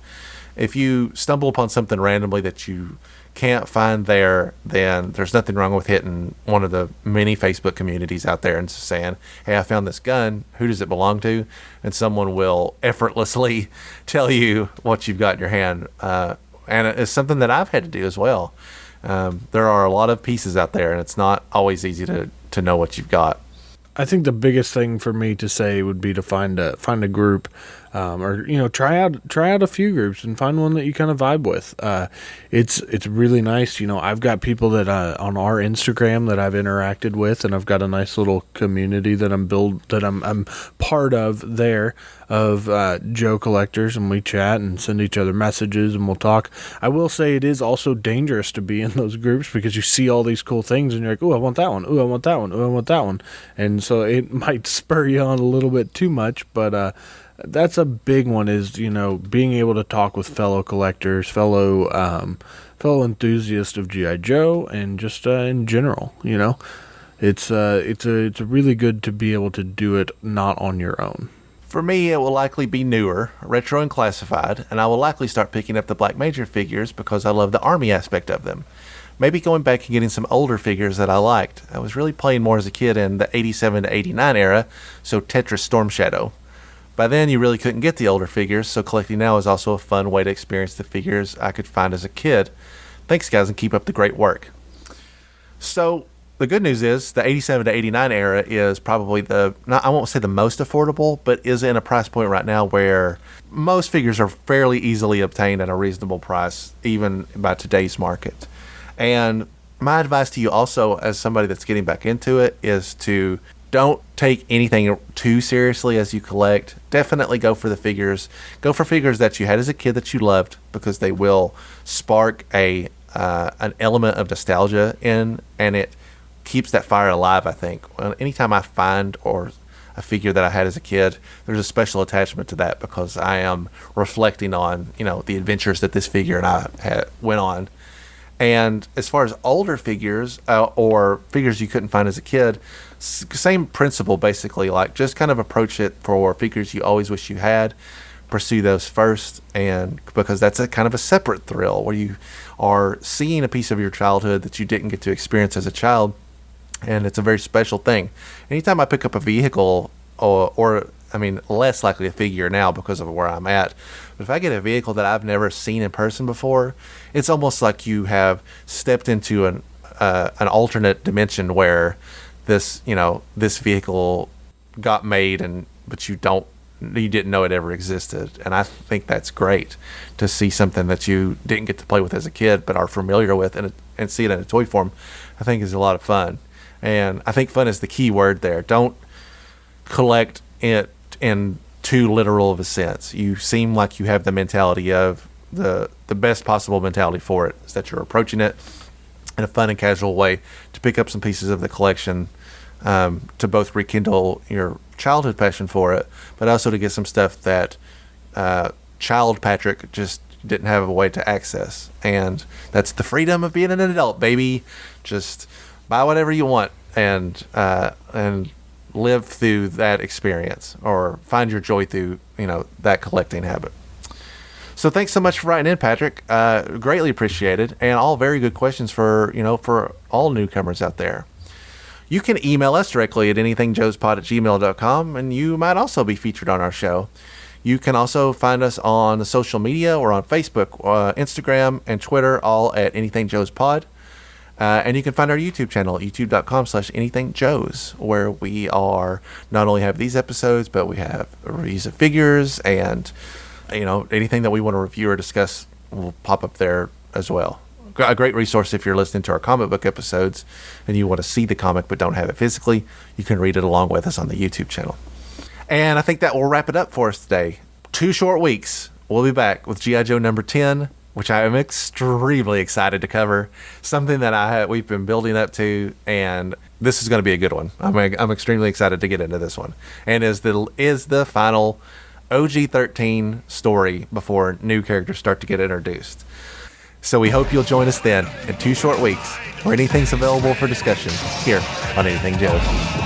If you stumble upon something randomly that you can't find there, then there's nothing wrong with hitting one of the many Facebook communities out there and saying, hey, I found this gun. Who does it belong to? And someone will effortlessly tell you what you've got in your hand. And it's something that I've had to do as well. There are a lot of pieces out there, and it's not always easy to know what you've got. I think the biggest thing for me to say would be to find a group, or try out a few groups and find one that you kind of vibe with. It's really nice. I've got people that on our Instagram that I've interacted with, and I've got a nice little community that I'm part of there of Joe collectors, and we chat and send each other messages and we'll talk. I will say it is also dangerous to be in those groups because you see all these cool things and you're like, oh, I want that one. Oh, I want that one. Oh, I want that one. And so it might spur you on a little bit too much, but that's a big one is, being able to talk with fellow collectors, fellow enthusiasts of G.I. Joe, and just in general, it's really good to be able to do it not on your own. For me, it will likely be newer, retro and classified, and I will likely start picking up the Black Major figures because I love the Army aspect of them. Maybe going back and getting some older figures that I liked. I was really playing more as a kid in the 87 to 89 era, so Tetris Storm Shadow. By then, you really couldn't get the older figures, so collecting now is also a fun way to experience the figures I could find as a kid. Thanks, guys, and keep up the great work. So, the good news is the 87 to 89 era is probably I won't say the most affordable, but is in a price point right now where most figures are fairly easily obtained at a reasonable price, even by today's market. And my advice to you also, as somebody that's getting back into it, is to don't take anything too seriously as you collect. Definitely go for the figures. Go for figures that you had as a kid that you loved, because they will spark an element of nostalgia in, and it keeps that fire alive, I think. Anytime I find a figure that I had as a kid, there's a special attachment to that because I am reflecting on, the adventures that this figure and I went on. And as far as older figures or figures you couldn't find as a kid, same principle basically. Like, just kind of approach it for figures you always wish you had. Pursue those first, and because that's a kind of a separate thrill where you are seeing a piece of your childhood that you didn't get to experience as a child. And it's a very special thing. Anytime I pick up a vehicle, or less likely a figure now because of where I'm at, but if I get a vehicle that I've never seen in person before, it's almost like you have stepped into an alternate dimension where this vehicle got made, but you didn't know it ever existed. And I think that's great to see something that you didn't get to play with as a kid but are familiar with, and see it in a toy form. I think is a lot of fun. And I think fun is the key word there. Don't collect it in too literal of a sense. You seem like you have the mentality of the best possible mentality for it, is that you're approaching it in a fun and casual way to pick up some pieces of the collection, to both rekindle your childhood passion for it, but also to get some stuff that child Patrick just didn't have a way to access. And that's the freedom of being an adult, baby. Just buy whatever you want and live through that experience, or find your joy through that collecting habit. So thanks so much for writing in, Patrick. Greatly appreciated, and all very good questions for all newcomers out there. You can email us directly at anythingjoespod@gmail.com, and you might also be featured on our show. You can also find us on the social media. Or on Facebook, Instagram, and Twitter, all at anythingjoespod. And you can find our YouTube channel at youtube.com/anythingjoes, where we are not only have these episodes, but we have reviews of figures, and anything that we want to review or discuss will pop up there as well. A great resource if you're listening to our comic book episodes and you want to see the comic but don't have it physically. You can read it along with us on the YouTube channel. And I think that will wrap it up for us today. 2 short weeks. We'll be back with G.I. Joe number 10, which I am extremely excited to cover. Something that we've been building up to, and this is going to be a good one. I'm extremely excited to get into this one. And is the final OG 13 story before new characters start to get introduced. So we hope you'll join us then in 2 short weeks where anything's available for discussion here on Anything Joe.